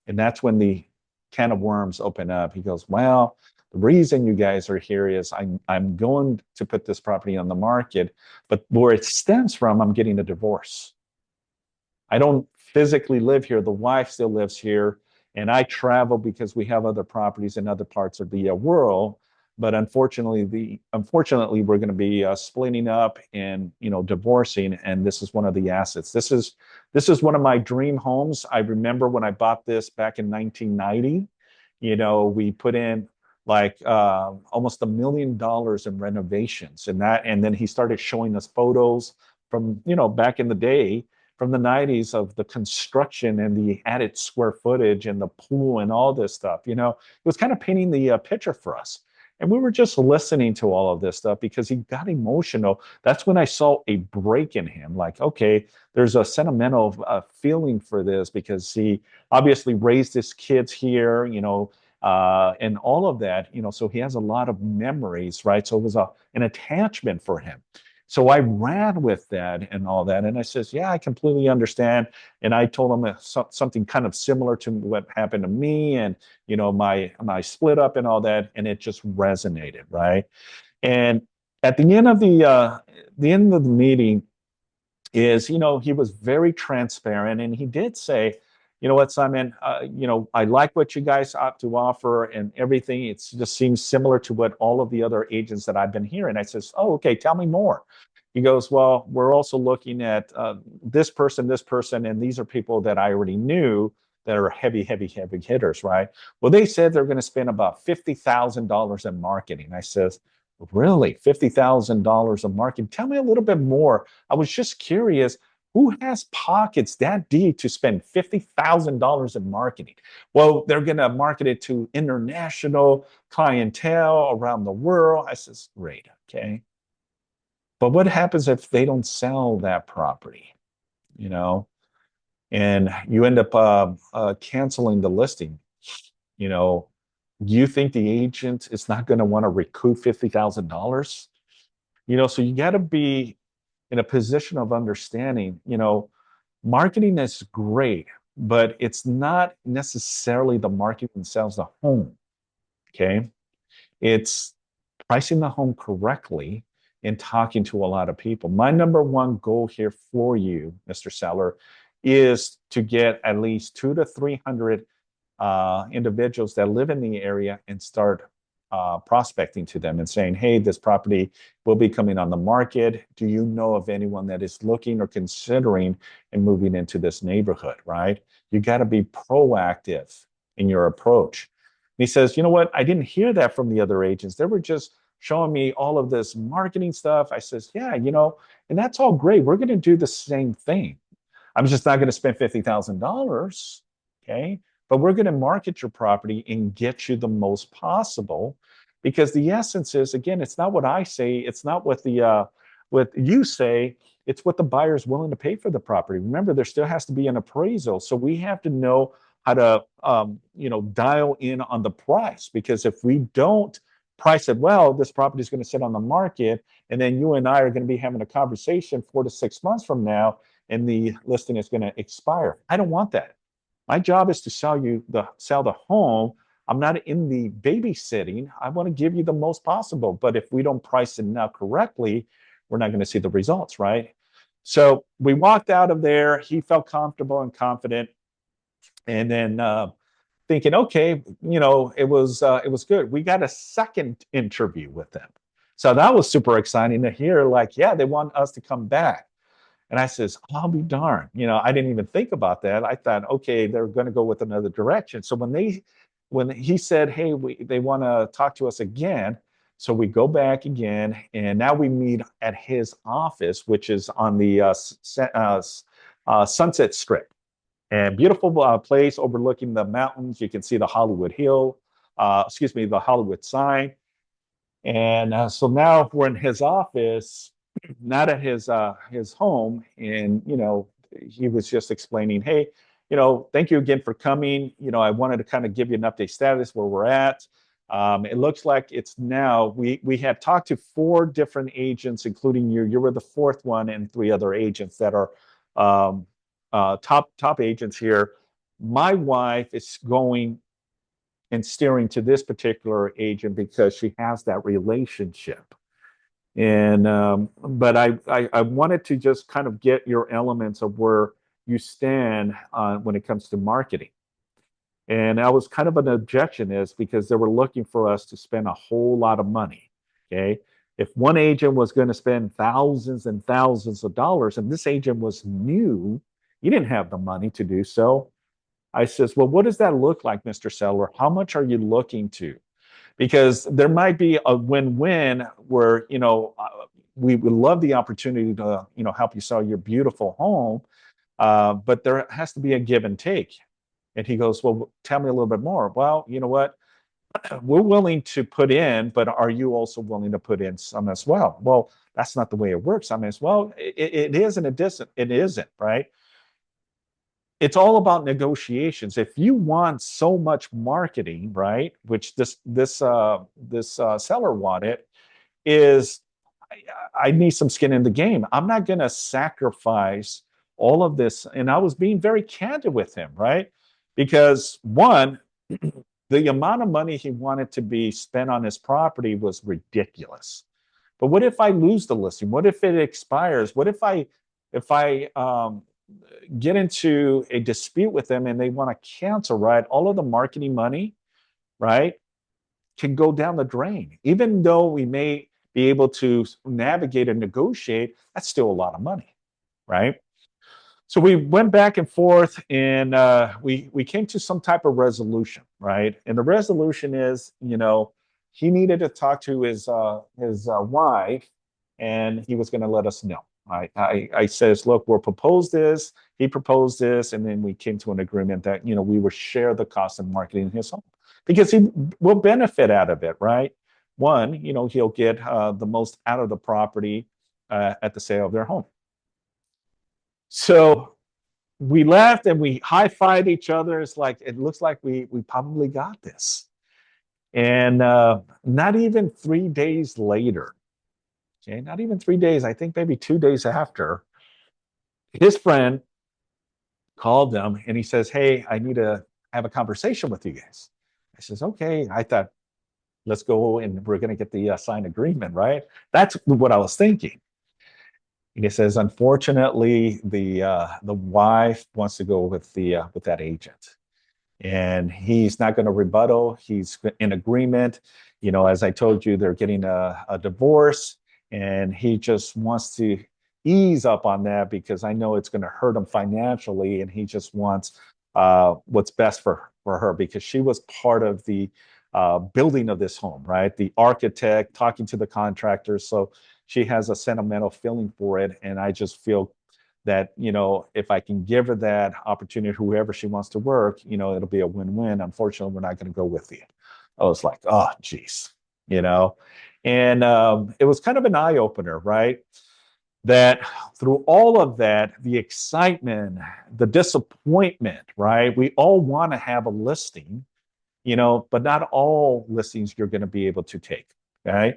And that's when the can of worms open up. He goes, well, the reason you guys are here is I'm going to put this property on the market, but where it stems from, I'm getting a divorce. I don't physically live here. The wife still lives here, and I travel because we have other properties in other parts of the world. But unfortunately, we're going to be splitting up and divorcing, and this is one of the assets. This is one of my dream homes. I remember when I bought this back in 1990. We put in like almost $1 million in renovations, and then he started showing us photos from back in the day, from the 90s, of the construction and the added square footage and the pool and all this stuff. It was kind of painting the picture for us. And we were just listening to all of this stuff because he got emotional. That's when I saw a break in him. Like, okay, there's a sentimental feeling for this because he obviously raised his kids here, and all of that, so he has a lot of memories, right? So it was an attachment for him. So I ran with that and all that. And I says, yeah, I completely understand. And I told him something kind of similar to what happened to me and, my split up and all that. And it just resonated, right? And at the end of the meeting is, he was very transparent, and he did say, you know what, Simon, I like what you guys ought to offer and everything. It just seems similar to what all of the other agents that I've been hearing. I says, oh, okay, tell me more. He goes, well, we're also looking at this person, and these are people that I already knew that are heavy hitters, right? Well, they said they're going to spend about $50,000 in marketing. I says, really? $50,000 of marketing? Tell me a little bit more. I was just curious. Who has pockets that deep to spend $50,000 in marketing? Well, they're going to market it to international clientele around the world. I says, great, okay. But what happens if they don't sell that property, and you end up canceling the listing? Do you think the agent is not going to want to recoup $50,000? So you got to be in a position of understanding, marketing is great, but it's not necessarily the marketing that sells the home. Okay. It's pricing the home correctly and talking to a lot of people. My number one goal here for you, Mr. Seller, is to get at least 200 to 300 individuals that live in the area and start prospecting to them and saying, hey, this property will be coming on the market. Do you know of anyone that is looking or considering and moving into this neighborhood, right? You got to be proactive in your approach. And he says, you know what? I didn't hear that from the other agents. They were just showing me all of this marketing stuff. I says, yeah, and that's all great. We're going to do the same thing. I'm just not going to spend $50,000. Okay. But we're going to market your property and get you the most possible, because the essence is, again, it's not what I say. It's not what what you say. It's what the buyer is willing to pay for the property. Remember, there still has to be an appraisal. So we have to know how to, dial in on the price, because if we don't price it well, this property is going to sit on the market. And then you and I are going to be having a conversation 4 to 6 months from now, and the listing is going to expire. I don't want that. My job is to sell the home. I'm not in the babysitting. I want to give you the most possible. But if we don't price it now correctly, we're not going to see the results, right? So we walked out of there. He felt comfortable and confident, and then thinking, okay, it was good. We got a second interview with them, so that was super exciting to hear. Like, yeah, they want us to come back. And I says, I'll be darned. I didn't even think about that. I thought, okay, they're going to go with another direction. So when he said, hey, they want to talk to us again, So we go back again, and now we meet at his office, which is on the Sunset Strip. And beautiful place overlooking the mountains. You can see the Hollywood Hill, excuse me, the Hollywood sign. And so now we're in his office, not at his home, and he was just explaining, hey, thank you again for coming. I wanted to kind of give you an update status where we're at. It looks like it's now we had talked to 4 different agents, including you. You were the 4th one, and 3 other agents that are top agents here. My wife is going and steering to this particular agent because she has that relationship. And but I wanted to just kind of get your elements of where you stand when it comes to marketing. And that was kind of an objection is because they were looking for us to spend a whole lot of money. Okay. If one agent was going to spend thousands and thousands of dollars, and this agent was new, he didn't have the money to do so. I says, well, what does that look like, Mr. Seller? How much are you looking to? Because there might be a win-win where, we would love the opportunity to, help you sell your beautiful home. But there has to be a give and take. And he goes, well, tell me a little bit more. Well, you know what? We're willing to put in, but are you also willing to put in some as well? Well, that's not the way it works. I mean, well, it is and it isn't, right? It's all about negotiations. If you want so much marketing, right, which this seller wanted, is I need some skin in the game. I'm not going to sacrifice all of this. And I was being very candid with him, right? Because one, the amount of money he wanted to be spent on his property was ridiculous. But what if I lose the listing? What if it expires? What if I get into a dispute with them and they want to cancel, right? All of the marketing money, right, can go down the drain. Even though we may be able to navigate and negotiate, that's still a lot of money, right? So we went back and forth, and we came to some type of resolution, right? And the resolution is, he needed to talk to his wife, and he was going to let us know. I says, look, we'll propose this. He proposed this, and then we came to an agreement that we would share the cost of marketing his home because he will benefit out of it, right? One, he'll get the most out of the property at the sale of their home. So we left and we high-fived each other. It's like it looks like we probably got this. And not even 3 days later, okay, not even 3 days, I think maybe 2 days after, his friend called him and he says, hey, I need to have a conversation with you guys. I says, okay. I thought, let's go and we're going to get the signed agreement, right? That's what I was thinking. And he says, unfortunately, the wife wants to go with that agent, and he's not going to rebuttal. He's in agreement. As I told you, they're getting a divorce, and he just wants to ease up on that because I know it's going to hurt him financially, and he just wants what's best for her because she was part of the building of this home, right? The architect, talking to the contractors. So she has a sentimental feeling for it. And I just feel that, if I can give her that opportunity, whoever she wants to work, it'll be a win-win. Unfortunately, we're not going to go with you. I was like, oh, geez, and it was kind of an eye opener, right? That through all of that, the excitement, the disappointment, right? We all want to have a listing, but not all listings you're going to be able to take. Okay.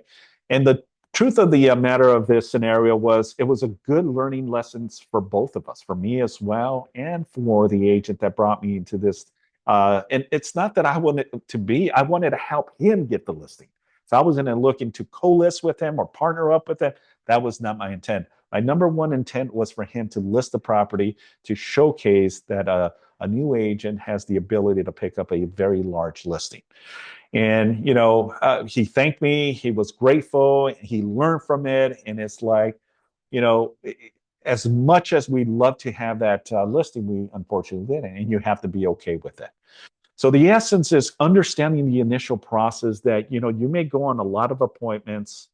And the truth of the matter of this scenario was it was a good learning lessons for both of us, for me as well, and for the agent that brought me into this. And it's not that I wanted I wanted to help him get the listing. So I wasn't looking to co-list with him or partner up with him. That was not my intent. My number one intent was for him to list the property to showcase that a new agent has the ability to pick up a very large listing. And, he thanked me. He was grateful. He learned from it. And it's like, as much as we'd love to have that listing, we unfortunately didn't. And you have to be okay with it. So the essence is understanding the initial process that, you may go on a lot of appointments,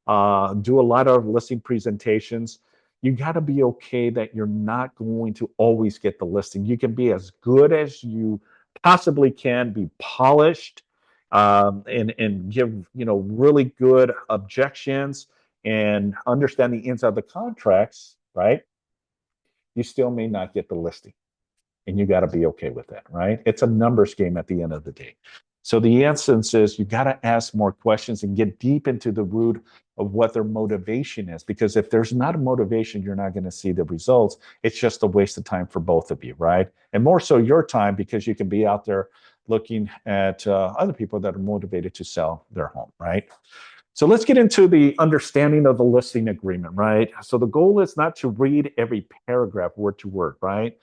do a lot of listing presentations. You got to be okay that you're not going to always get the listing. You can be as good as you possibly can, be polished, and give, really good objections and understand the inside of the contracts, right? You still may not get the listing. And you got to be okay with that, right? It's a numbers game at the end of the day. So the essence is you got to ask more questions and get deep into the root of what their motivation is. Because if there's not a motivation, you're not going to see the results. It's just a waste of time for both of you, right? And more so your time, because you can be out there looking at other people that are motivated to sell their home, right? So let's get into the understanding of the listing agreement, right? So the goal is not to read every paragraph word to word, right?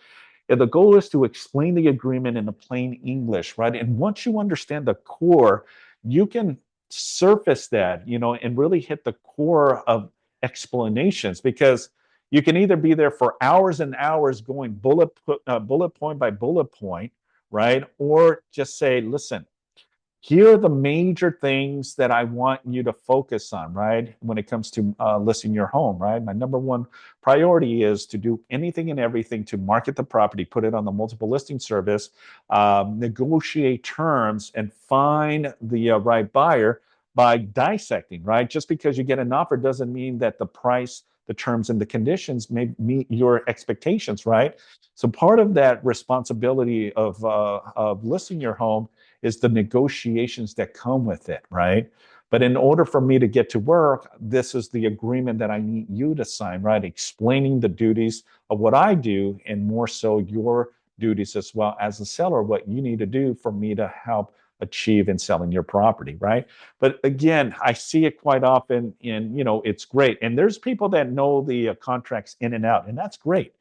And the goal is to explain the agreement in a plain English, right? And once you understand the core, you can surface that, and really hit the core of explanations, because you can either be there for hours and hours going bullet point by bullet point, right? Or just say, listen, here are the major things that I want you to focus on, right? When it comes to listing your home, right? My number one priority is to do anything and everything to market the property, put it on the multiple listing service, negotiate terms, and find the right buyer by dissecting, right? Just because you get an offer doesn't mean that the price, the terms, and the conditions may meet your expectations, right? So part of that responsibility of listing your home is the negotiations that come with it, right? But in order for me to get to work, this is the agreement that I need you to sign, right? Explaining the duties of what I do, and more so your duties as well as a seller, what you need to do for me to help achieve in selling your property, right? But again, I see it quite often in, it's great. And there's people that know the contracts in and out, and that's great.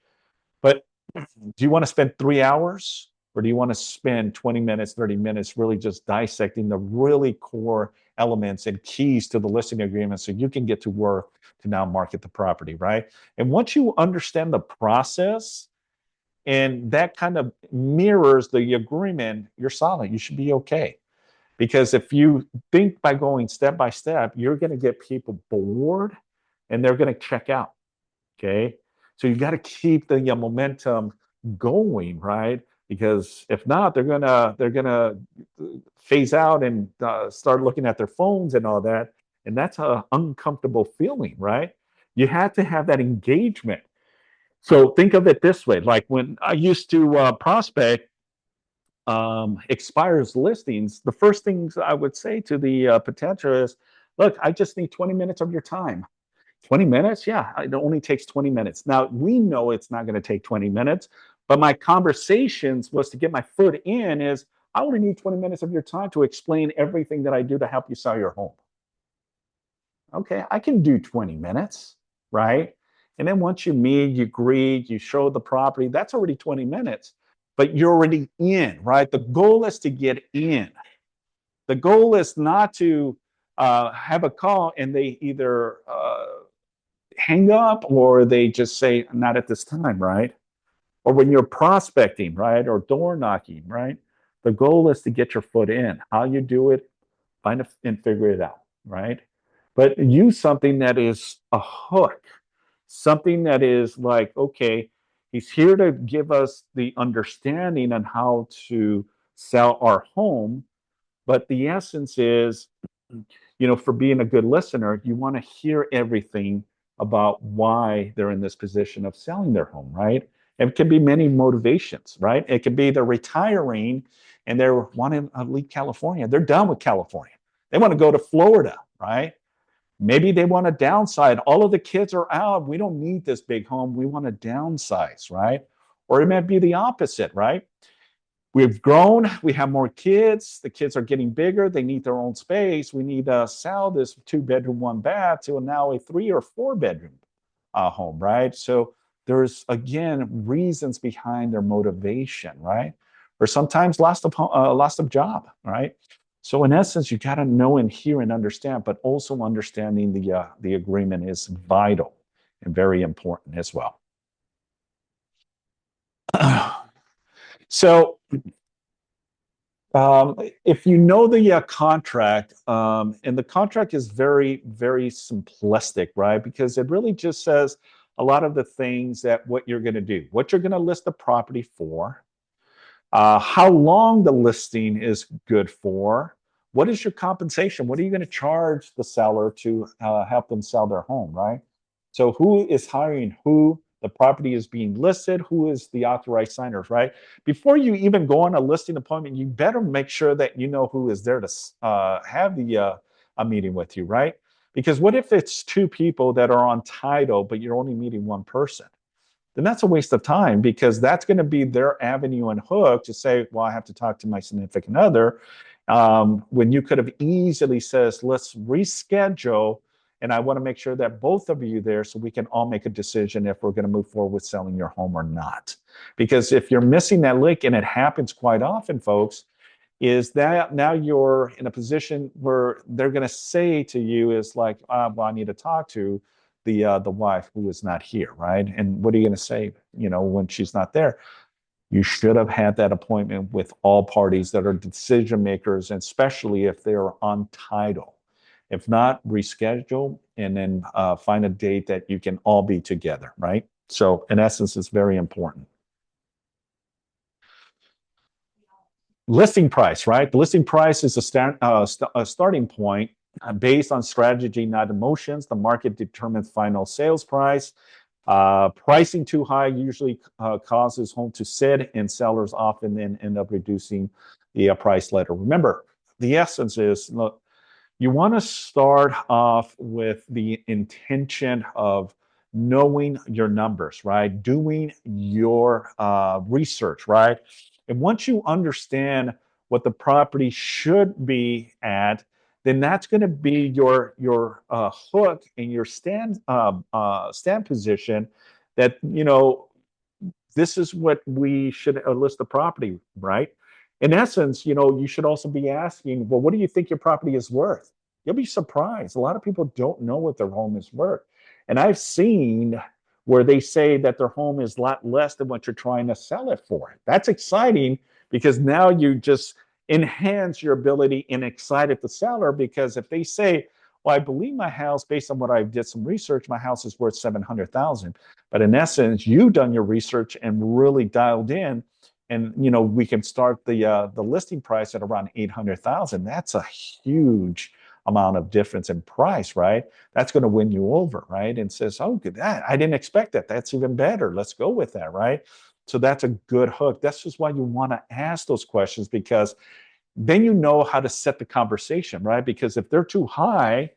But do you want to spend 3 hours, or do you want to spend 20 minutes, 30 minutes really just dissecting the really core elements and keys to the listing agreement so you can get to work to now market the property, right? And once you understand the process and that kind of mirrors the agreement, you're solid. You should be okay. Because if you think by going step by step, you're going to get people bored and they're going to check out. Okay. So you got to keep the momentum going, right? Because if not, they're gonna phase out and start looking at their phones and all that, and that's an uncomfortable feeling, right? You had to have that engagement. So think of it this way: like when I used to prospect expires listings, the first things I would say to the potential is, "Look, I just need 20 minutes of your time." 20 minutes? Yeah, it only takes 20 minutes. Now, we know it's not going to take 20 minutes, but my conversations was to get my foot in is I only need 20 minutes of your time to explain everything that I do to help you sell your home. Okay, I can do 20 minutes, right? And then once you meet, you greet, you show the property, that's already 20 minutes, but you're already in, right? The goal is to get in. The goal is not to have a call and they either hang up or they just say not at this time, right? Or when you're prospecting, right? Or door knocking, right? The goal is to get your foot in. How you do it, find and figure it out, right? But use something that is a hook, something that is like, okay, he's here to give us the understanding on how to sell our home, but the essence is, for being a good listener, you want to hear everything about why they're in this position of selling their home, right? It can be many motivations, right? It could be they're retiring and they're wanting to leave California. They're done with California. They want to go to Florida, right? Maybe they want to downside. All of the kids are out. We don't need this big home. We want to downsize, right? Or it might be the opposite, right? We've grown, we have more kids, the kids are getting bigger, they need their own space. We need to sell this 2 bedroom, 1 bath to now a 3 or 4 bedroom home, right? So there's again reasons behind their motivation, right? Or sometimes loss of job, right? So in essence, you got to know and hear and understand, but also understanding the agreement is vital and very important as well. So If you know the contract, and the contract is very, very simplistic, right? Because it really just says a lot of the things that what you're going to do, what you're going to list the property for, how long the listing is good for, what is your compensation? What are you going to charge the seller to help them sell their home, right? So who is hiring who? The property is being listed. Who is the authorized signers, right? Before you even go on a listing appointment, you better make sure that you know who is there to have a meeting with you, right? Because what if it's two people that are on title, but you're only meeting one person? Then that's a waste of time because that's going to be their avenue and hook to say, well, I have to talk to my significant other. When you could have easily says, let's reschedule. And I want to make sure that both of you there so we can all make a decision if we're going to move forward with selling your home or not. Because if you're missing that link, and it happens quite often, folks, is that now you're in a position where they're going to say to you is like, well, I need to talk to the wife who is not here, right? And what are you going to say, when she's not there? You should have had that appointment with all parties that are decision makers, and especially if they're on title. If not, reschedule and then find a date that you can all be together, right? So in essence, it's very important. Listing price, right? The listing price is a starting point based on strategy, not emotions. The market determines final sales price. Pricing too high usually causes home to sit, and sellers often then end up reducing the price later. Remember, the essence is, look, you want to start off with the intention of knowing your numbers, right? Doing your research, right? And once you understand what the property should be at, then that's going to be your hook and your stand position. That this is what we should list the property, right? In essence, you should also be asking, well, what do you think your property is worth? You'll be surprised. A lot of people don't know what their home is worth. And I've seen where they say that their home is a lot less than what you're trying to sell it for. That's exciting because now you just enhance your ability and excited the seller, because if they say, well, I believe my house, based on what I did some research, my house is worth 700,000. But in essence, you've done your research and really dialed in, and we can start the listing price at around 800,000. That's a huge amount of difference in price, right? That's going to win you over, right? And says, oh, good, I didn't expect that. That's even better. Let's go with that, right? So that's a good hook. That's just why you want to ask those questions, because then you know how to set the conversation, right? Because if they're too high,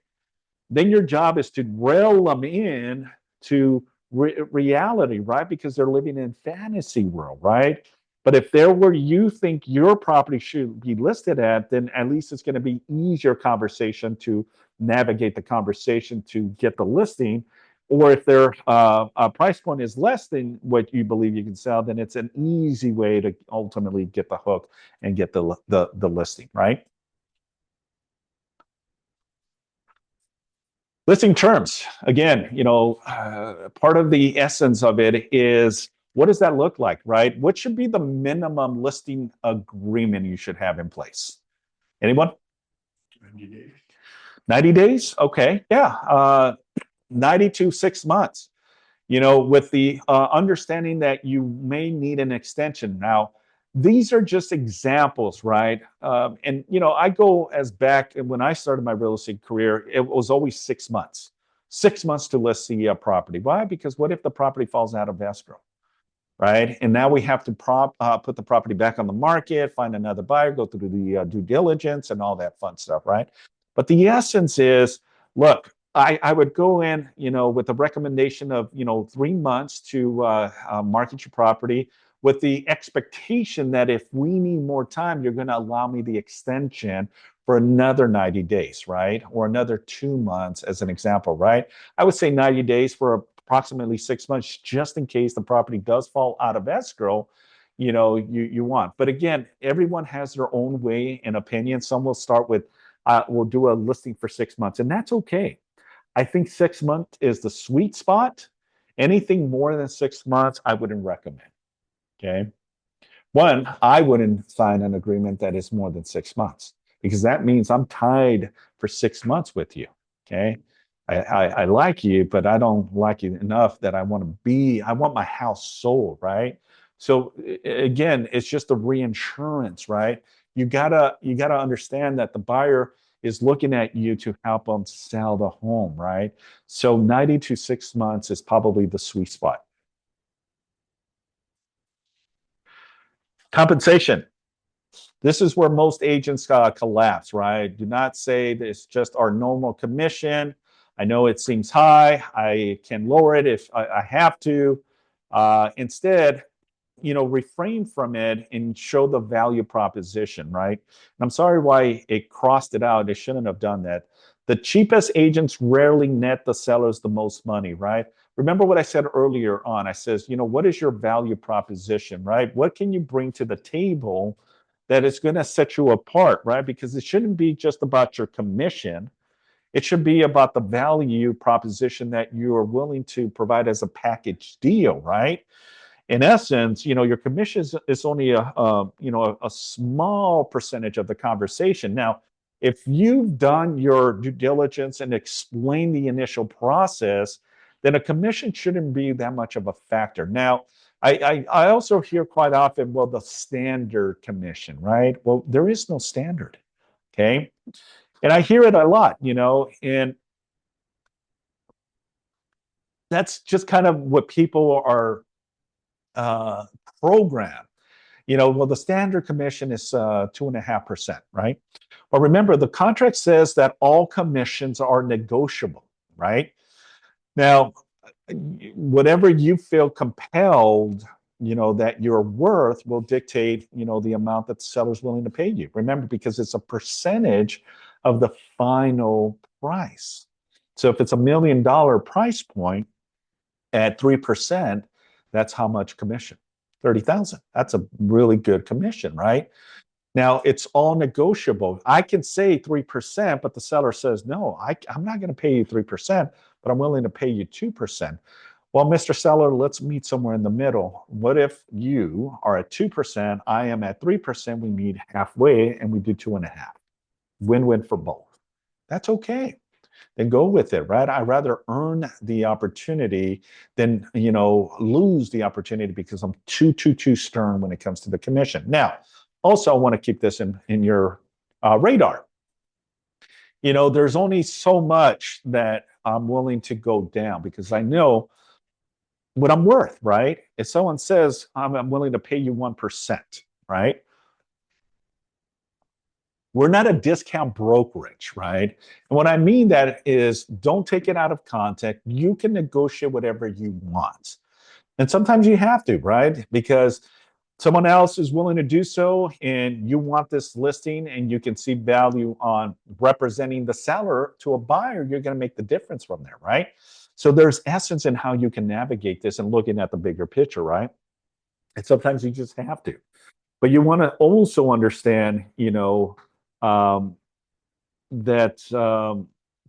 then your job is to rail them in to reality, right? Because they're living in fantasy world, right? But if they're where you think your property should be listed at, then at least it's going to be easier conversation to navigate the conversation to get the listing. Or if their price point is less than what you believe you can sell, then it's an easy way to ultimately get the hook and get the listing, right? Listing terms, again, part of the essence of it is, what does that look like, right? What should be the minimum listing agreement you should have in place? Anyone? 90 days. 90 days? Okay. Yeah. 90 to 6 months, with the understanding that you may need an extension. Now, these are just examples, right? And I go as back when I started my real estate career, it was always 6 months, 6 months to list the property. Why? Because what if the property falls out of escrow? Right? And now we have to put the property back on the market, find another buyer, go through the due diligence and all that fun stuff, right? But the essence is, look, I would go in, with a recommendation of, 3 months to market your property, with the expectation that if we need more time, you're going to allow me the extension for another 90 days, right? Or another 2 months as an example, right? I would say 90 days for approximately 6 months, just in case the property does fall out of escrow, you want. But again, everyone has their own way and opinion. Some will start with, we'll do a listing for 6 months, and that's okay. I think 6 months is the sweet spot. Anything more than 6 months, I wouldn't recommend. Okay. One, I wouldn't sign an agreement that is more than 6 months because that means I'm tied for 6 months with you. Okay. I like you, but I don't like you enough that I want my house sold, right? So again, it's just a reinsurance, right? You gotta understand that the buyer is looking at you to help them sell the home, right? So 90 to 6 months is probably the sweet spot. Compensation. This is where most agents collapse, right? Do not say it's just our normal commission. I know it seems high. I can lower it if I have to. Instead, refrain from it and show the value proposition, right? And I'm sorry why it crossed it out. It shouldn't have done that. The cheapest agents rarely net the sellers the most money, right? Remember what I said earlier on. I says, what is your value proposition, right? What can you bring to the table that is going to set you apart, right? Because it shouldn't be just about your commission. It should be about the value proposition that you are willing to provide as a package deal, right? In essence, your commission is only a small percentage of the conversation. Now, if you've done your due diligence and explained the initial process, then a commission shouldn't be that much of a factor. Now, I also hear quite often, well, the standard commission, right? Well, there is no standard. Okay. And I hear it a lot, and that's just kind of what people are uh, programmed. Well, the standard commission is 2.5%, right? Well, remember, the contract says that all commissions are negotiable, right? Now, whatever you feel compelled, that you're worth will dictate, the amount that the seller's willing to pay you. Remember, because it's a percentage of the final price. So if it's $1 million price point at 3%, that's how much commission? 30,000. That's a really good commission, right? Now it's all negotiable. I can say 3%, but the seller says, no, I'm not going to pay you 3%, but I'm willing to pay you 2%. Well, Mr. Seller, let's meet somewhere in the middle. What if you are at 2%, I am at 3%, we meet halfway and we do 2.5. Win-win for both. That's okay. Then go with it, right? I'd rather earn the opportunity than, lose the opportunity because I'm too stern when it comes to the commission. Now, also, I want to keep this in your radar. There's only so much that I'm willing to go down because I know what I'm worth, right? If someone says I'm willing to pay you 1%, right? We're not a discount brokerage, right? And what I mean that is don't take it out of context. You can negotiate whatever you want. And sometimes you have to, right? Because someone else is willing to do so and you want this listing and you can see value on representing the seller to a buyer, you're going to make the difference from there, right? So there's essence in how you can navigate this and looking at the bigger picture, right? And sometimes you just have to. But you want to also understand, um, that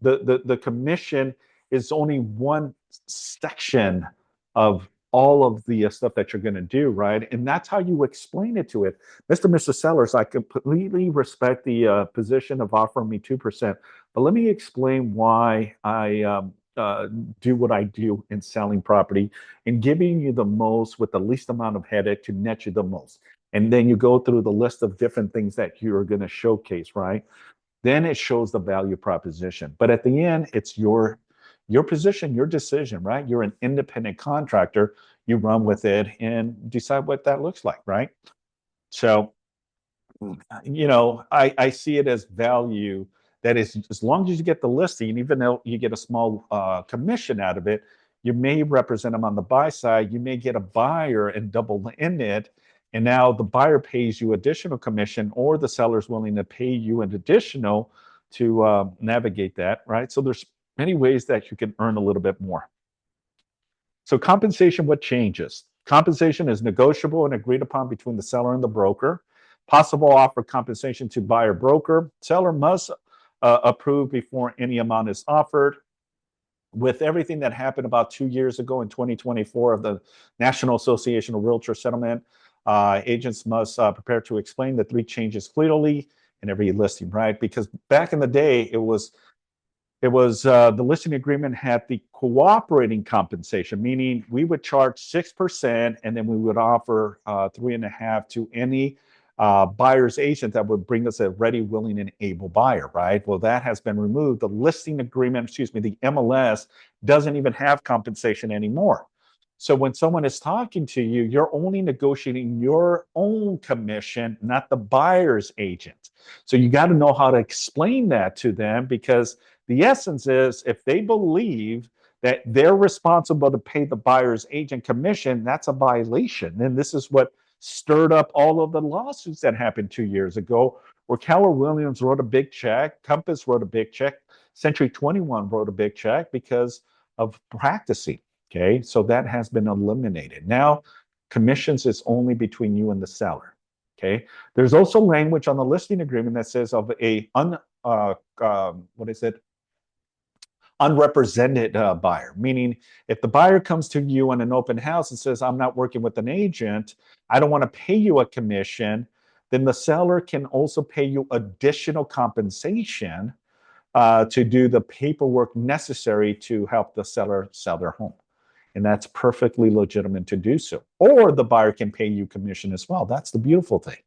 the commission is only one section of all of the stuff that you're going to do, right? And that's how you explain it to it. Mr. and Mrs. Sellers, I completely respect the position of offering me 2%, but let me explain why I do what I do in selling property and giving you the most with the least amount of headache to net you the most. And then you go through the list of different things that you're going to showcase, right? Then it shows the value proposition. But at the end, it's your position, your decision, right? You're an independent contractor. You run with it and decide what that looks like, right? So, I see it as value that is as long as you get the listing, even though you get a small commission out of it, you may represent them on the buy side. You may get a buyer and double in it. And now the buyer pays you additional commission or the seller's willing to pay you an additional to navigate that, right? So there's many ways that you can earn a little bit more. So compensation, what changes? Compensation is negotiable and agreed upon between the seller and the broker. Possible offer compensation to buyer broker. Seller must approve before any amount is offered. With everything that happened about 2 years ago in 2024 of the National Association of Realtor settlement, Agents must prepare to explain the three changes clearly in every listing, right? Because back in the day, the listing agreement had the cooperating compensation, meaning we would charge 6% and then we would offer 3.5% to any buyer's agent that would bring us a ready, willing, and able buyer, right? Well, that has been removed. The listing agreement, the MLS doesn't even have compensation anymore. So when someone is talking to you, you're only negotiating your own commission, not the buyer's agent. So you got to know how to explain that to them, because the essence is if they believe that they're responsible to pay the buyer's agent commission, that's a violation. And this is what stirred up all of the lawsuits that happened 2 years ago, where Keller Williams wrote a big check, Compass wrote a big check, Century 21 wrote a big check because of practicing. Okay, so that has been eliminated. Now, commissions is only between you and the seller. Okay, there's also language on the listing agreement that says of a unrepresented buyer, meaning if the buyer comes to you in an open house and says, I'm not working with an agent, I don't want to pay you a commission, then the seller can also pay you additional compensation to do the paperwork necessary to help the seller sell their home. And that's perfectly legitimate to do so. Or the buyer can pay you commission as well. That's the beautiful thing.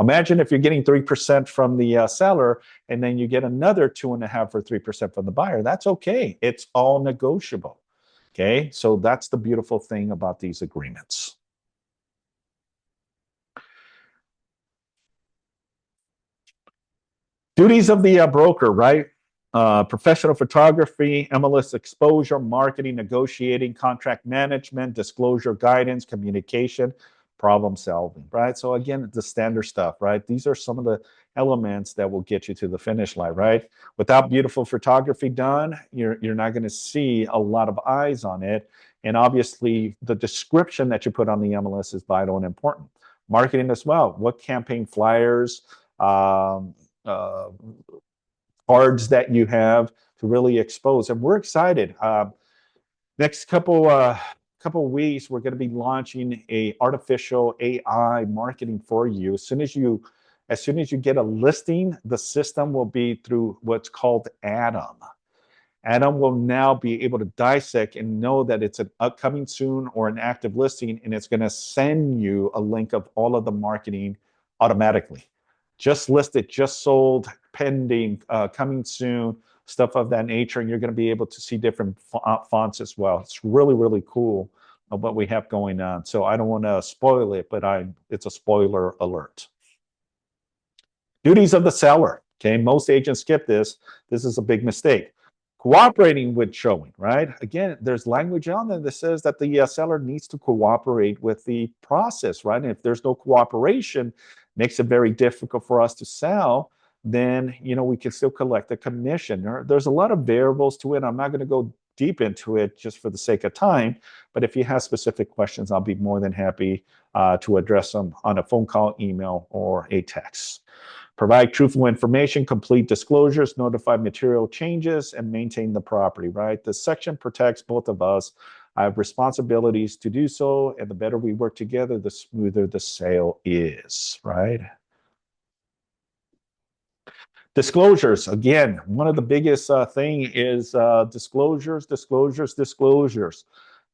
Imagine if you're getting 3% from the seller and then you get another 2.5 or 3% from the buyer. That's okay. It's all negotiable. Okay, so that's the beautiful thing about these agreements. Duties of the broker, right? Professional photography, MLS exposure, marketing, negotiating, contract management, disclosure, guidance, communication, problem solving, right? So again, the standard stuff, right? These are some of the elements that will get you to the finish line, right? Without beautiful photography done, you're not going to see a lot of eyes on it. And obviously, the description that you put on the MLS is vital and important. Marketing as well. What campaign flyers, cards that you have to really expose. And we're excited. Next couple weeks, we're going to be launching a artificial AI marketing for you. As soon as you get a listing, the system will be through what's called Adam. Adam will now be able to dissect and know that it's an upcoming soon or an active listing, and it's going to send you a link of all of the marketing automatically. Just listed, just sold, pending, coming soon, stuff of that nature, and you're going to be able to see different fonts as well. It's really, really cool of what we have going on. So I don't want to spoil it, but it's a spoiler alert. Duties of the seller. Okay, most agents skip this. This is a big mistake. Cooperating with showing, right? Again, there's language on there that says that the seller needs to cooperate with the process, right? And if there's no cooperation, makes it very difficult for us to sell, then, we can still collect a commission. There's a lot of variables to it. I'm not going to go deep into it just for the sake of time, but if you have specific questions, I'll be more than happy to address them on a phone call, email, or a text. Provide truthful information, complete disclosures, notify material changes, and maintain the property, right? This section protects both of us. I have responsibilities to do so, and the better we work together, the smoother the sale is, right? Disclosures, again, one of the biggest thing is disclosures.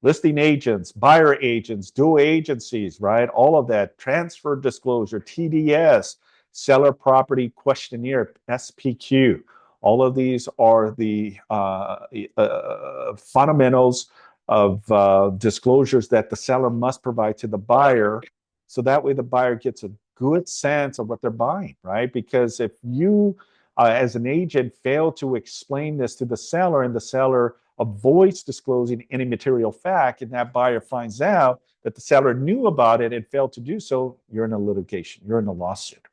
Listing agents, buyer agents, dual agencies, right? All of that, transfer disclosure, TDS, seller property questionnaire, SPQ. All of these are the fundamentals of disclosures that the seller must provide to the buyer. So that way the buyer gets a good sense of what they're buying, right? Because if you, as an agent, fail to explain this to the seller and the seller avoids disclosing any material fact, and that buyer finds out that the seller knew about it and failed to do so, you're in a litigation, you're in a lawsuit.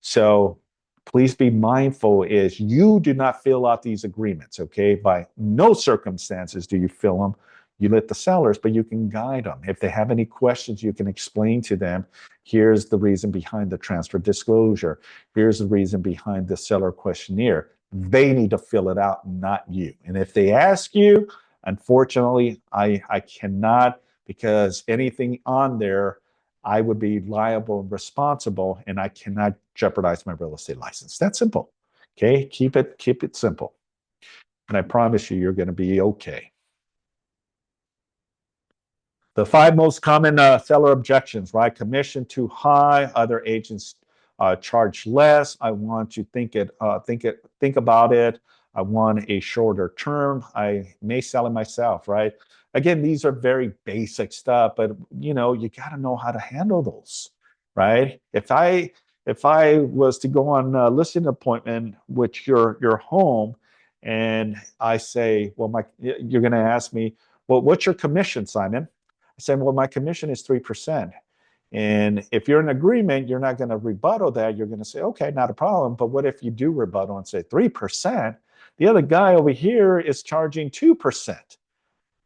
So please be mindful is you do not fill out these agreements, okay? By no circumstances do you fill them. You let the sellers, but you can guide them. If they have any questions, you can explain to them, here's the reason behind the transfer disclosure. Here's the reason behind the seller questionnaire. They need to fill it out, not you. And if they ask you, unfortunately, I cannot, because anything on there I would be liable and responsible, and I cannot jeopardize my real estate license. That's simple. Okay, keep it simple. And I promise you, you're going to be okay. The 5 most common seller objections, right? Commission too high, other agents charge less. I want to think about it. I want a shorter term. I may sell it myself, right? Again, these are very basic stuff, but you got to know how to handle those, right? If I was to go on a listing appointment with your home, and I say, well, you're going to ask me, well, what's your commission, Simon? I said, well, my commission is 3%. And if you're in agreement, you're not going to rebuttal that. You're going to say, okay, not a problem. But what if you do rebuttal and say 3%? The other guy over here is charging 2%.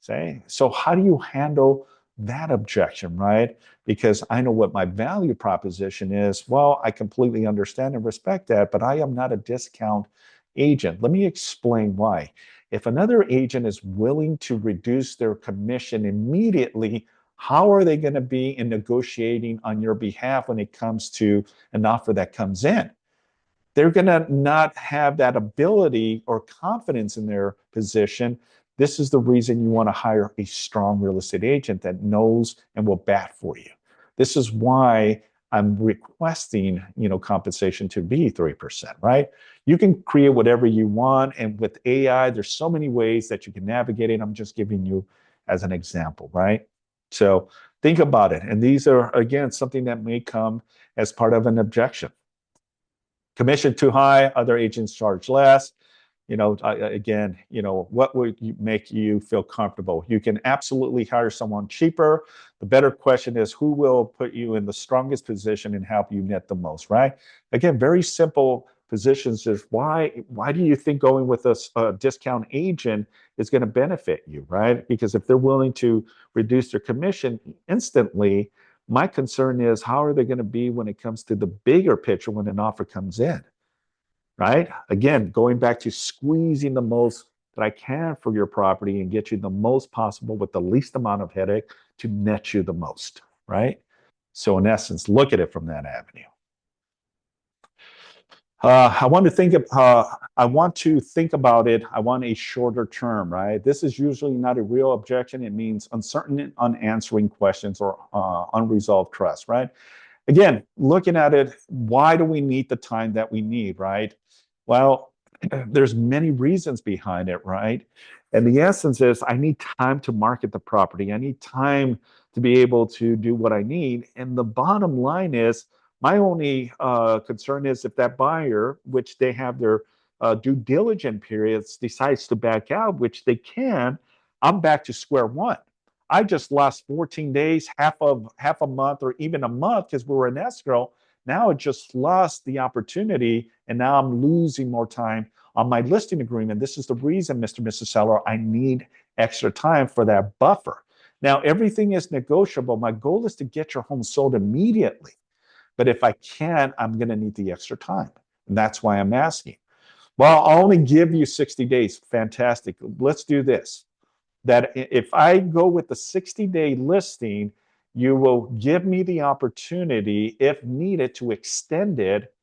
Say, so how do you handle that objection, right? Because I know what my value proposition is. Well, I completely understand and respect that, but I am not a discount agent. Let me explain why. If another agent is willing to reduce their commission immediately, how are they going to be in negotiating on your behalf when it comes to an offer that comes in? They're going to not have that ability or confidence in their position. This is the reason you want to hire a strong real estate agent that knows and will bat for you. This is why I'm requesting, compensation to be 3%, right? You can create whatever you want. And with AI, there's so many ways that you can navigate it. I'm just giving you as an example, right? So think about it. And these are, again, something that may come as part of an objection. Commission too high, other agents charge less. Again, what would make you feel comfortable? You can absolutely hire someone cheaper. The better question is who will put you in the strongest position and help you net the most, right? Again, very simple positions is why do you think going with a discount agent is going to benefit you, right? Because if they're willing to reduce their commission instantly, my concern is how are they going to be when it comes to the bigger picture when an offer comes in? Right? Again, going back to squeezing the most that I can for your property and get you the most possible with the least amount of headache to net you the most, right? So in essence, look at it from that avenue. I want to think about it. I want a shorter term, right? This is usually not a real objection. It means uncertain, unanswering questions or unresolved trust, right? Again, looking at it, why do we need the time that we need, right? Well, there's many reasons behind it, right? And the essence is I need time to market the property. I need time to be able to do what I need. And the bottom line is my only concern is if that buyer, which they have their due diligence periods, decides to back out, which they can, I'm back to square one. I just lost 14 days, half a month, or even a month because we were in escrow. Now I just lost the opportunity, and now I'm losing more time on my listing agreement. This is the reason, Mr. and Mrs. Seller, I need extra time for that buffer. Now, everything is negotiable. My goal is to get your home sold immediately. But if I can, I'm going to need the extra time. And that's why I'm asking. Well, I'll only give you 60 days. Fantastic. Let's do this. That if I go with the 60-day listing, you will give me the opportunity, if needed, to extend it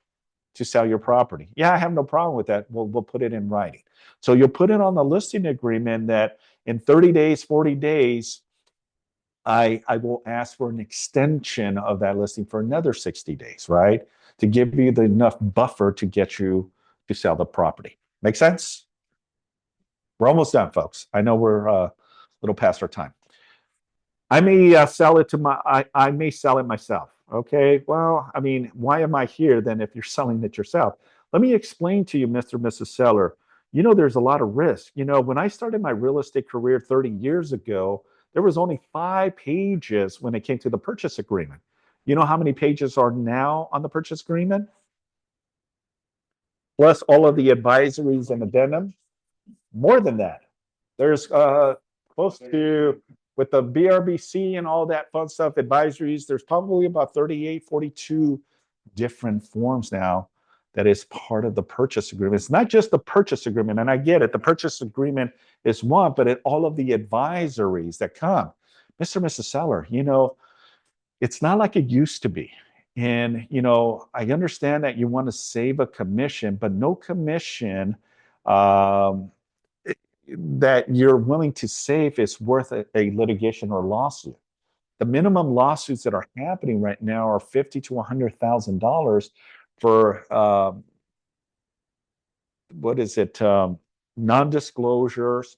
to sell your property. Yeah, I have no problem with that. We'll put it in writing. So you'll put it on the listing agreement that in 30 days, 40 days, I will ask for an extension of that listing for another 60 days, right? To give you the enough buffer to get you to sell the property. Make sense? We're almost done, folks. I know we're a little past our time. I may sell it I may sell it myself. Okay. Well, I mean, why am I here then if you're selling it yourself? Let me explain to you, Mr. and Mrs. Seller. There's a lot of risk. When I started my real estate career 30 years ago, there was only 5 pages when it came to the purchase agreement. You know how many pages are now on the purchase agreement? Plus all of the advisories and addendums? More than that. There's close to, with the BRBC and all that fun stuff, advisories, there's probably about 38, 42 different forms now that is part of the purchase agreement. It's not just the purchase agreement, and I get it. The purchase agreement is one, but all of the advisories that come. Mr. and Mrs. Seller, it's not like it used to be. And, I understand that you want to save a commission, but no commission um, that you're willing to save is worth a litigation or lawsuit. The minimum lawsuits that are happening right now are $50,000 to $100,000 for what is it? Non-disclosures,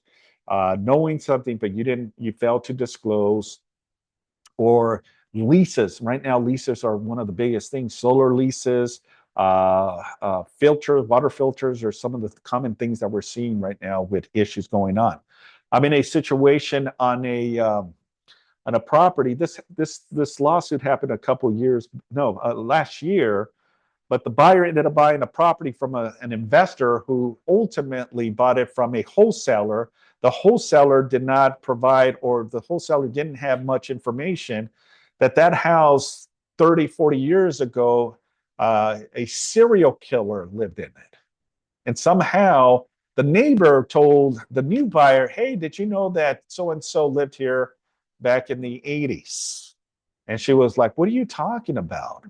knowing something but you failed to disclose, or leases. Right now, leases are one of the biggest things. Solar leases, filters, water filters are some of the common things that we're seeing right now with issues going on. I'm in a situation on a property. This lawsuit happened a couple years, no, last year, but the buyer ended up buying a property from an investor who ultimately bought it from a wholesaler. The wholesaler did not provide, or the wholesaler didn't have much information that house 30, 40 years ago, a serial killer lived in it. And somehow the neighbor told the new buyer, hey, did you know that so-and-so lived here back in the 80s? And she was like, what are you talking about?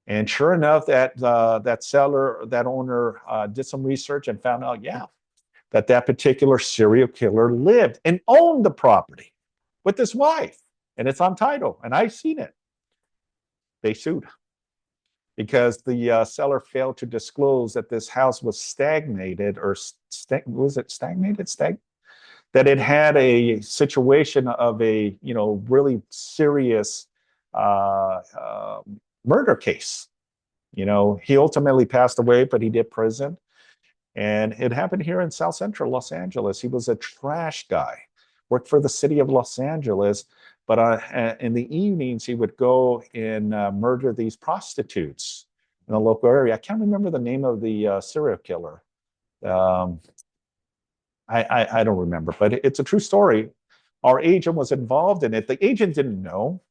And sure enough, that seller, that owner, did some research and found out, yeah, that particular serial killer lived and owned the property with his wife, and it's on title, and I've seen it. They sued because the seller failed to disclose that this house was stagnated, or was it stagnated? That it had a situation of a really serious murder case. He ultimately passed away, but he did prison. And it happened here in South Central Los Angeles. He was a trash guy, worked for the city of Los Angeles, but in the evenings he would go and murder these prostitutes in the local area. I can't remember the name of the serial killer. I don't remember, but it's a true story. Our agent was involved in it. The agent didn't know.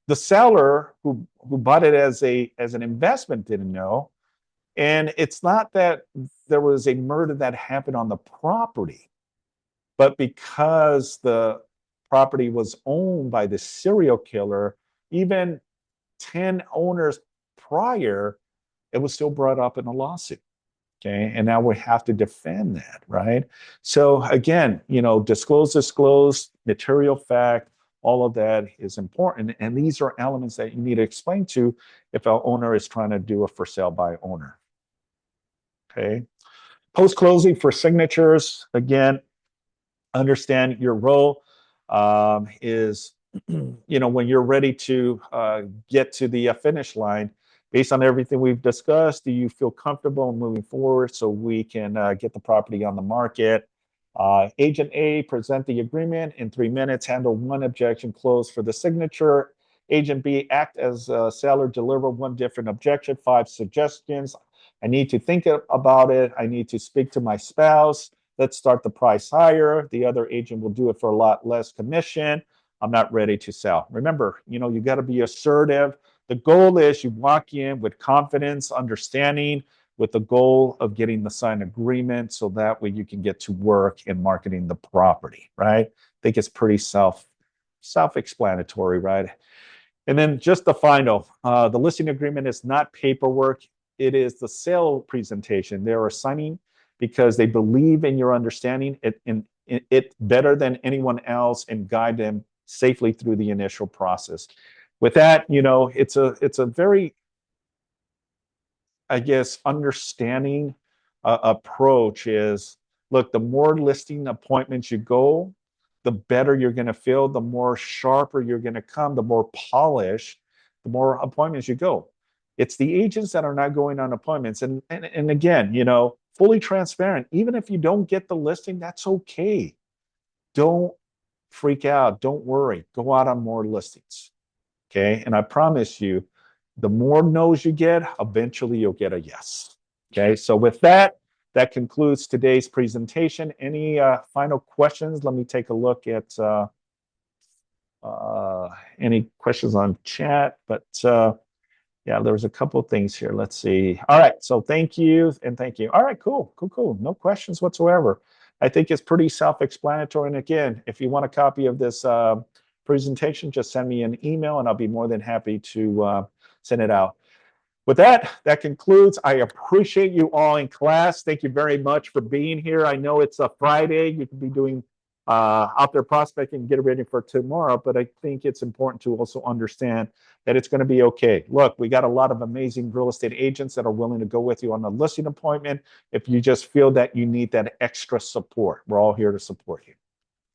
The seller who bought it as an investment didn't know. And it's not that there was a murder that happened on the property, but because the property was owned by the serial killer, even 10 owners prior, it was still brought up in a lawsuit. Okay. And now we have to defend that, right? So again, disclose, material fact, all of that is important. And these are elements that you need to explain to if an owner is trying to do a for sale by owner. Okay. Post-closing for signatures, again, understand your role is, when you're ready to get to the finish line, based on everything we've discussed, do you feel comfortable moving forward so we can get the property on the market? Agent A, present the agreement in 3 minutes, handle one objection, close for the signature. Agent B, act as a seller, deliver one different objection, 5 suggestions. I need to think about it. I need to speak to my spouse. Let's start the price higher. The other agent will do it for a lot less commission. I'm not ready to sell. Remember, you got to be assertive. The goal is you walk in with confidence, understanding, with the goal of getting the signed agreement so that way you can get to work in marketing the property, right? I think it's pretty self-explanatory, right? And then just the final, the listing agreement is not paperwork. It is the sale presentation. They are signing because they believe in your understanding it better than anyone else and guide them safely through the initial process. With that, it's a very, I guess, understanding approach is, look, the more listing appointments you go, the better you're going to feel, the more sharper you're going to come, the more polished, the more appointments you go. It's the agents that are not going on appointments. And again, fully transparent. Even if you don't get the listing, that's okay. Don't freak out. Don't worry. Go out on more listings. Okay. And I promise you, the more no's you get, eventually you'll get a yes. Okay. So with that, that concludes today's presentation. Any final questions? Let me take a look at any questions on chat, but yeah, there was a couple of things here. Let's see. All right. So thank you and thank you. All right, cool. No questions whatsoever. I think it's pretty self-explanatory. And again, if you want a copy of this presentation, just send me an email and I'll be more than happy to send it out. With that, that concludes. I appreciate you all in class. Thank you very much for being here. I know it's a Friday. You could be doing out there prospecting, get ready for tomorrow, but I think it's important to also understand that it's going to be okay. Look, we got a lot of amazing real estate agents that are willing to go with you on a listing appointment if you just feel that you need that extra support. We're all here to support you.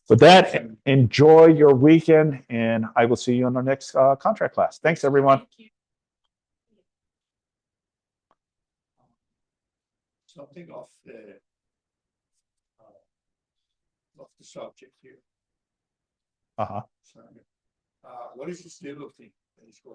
With that, enjoy your weekend, and I will see you in our next contract class. Thanks, everyone. Something off the subject here. Uh-huh. Sorry. What is this little thing that is going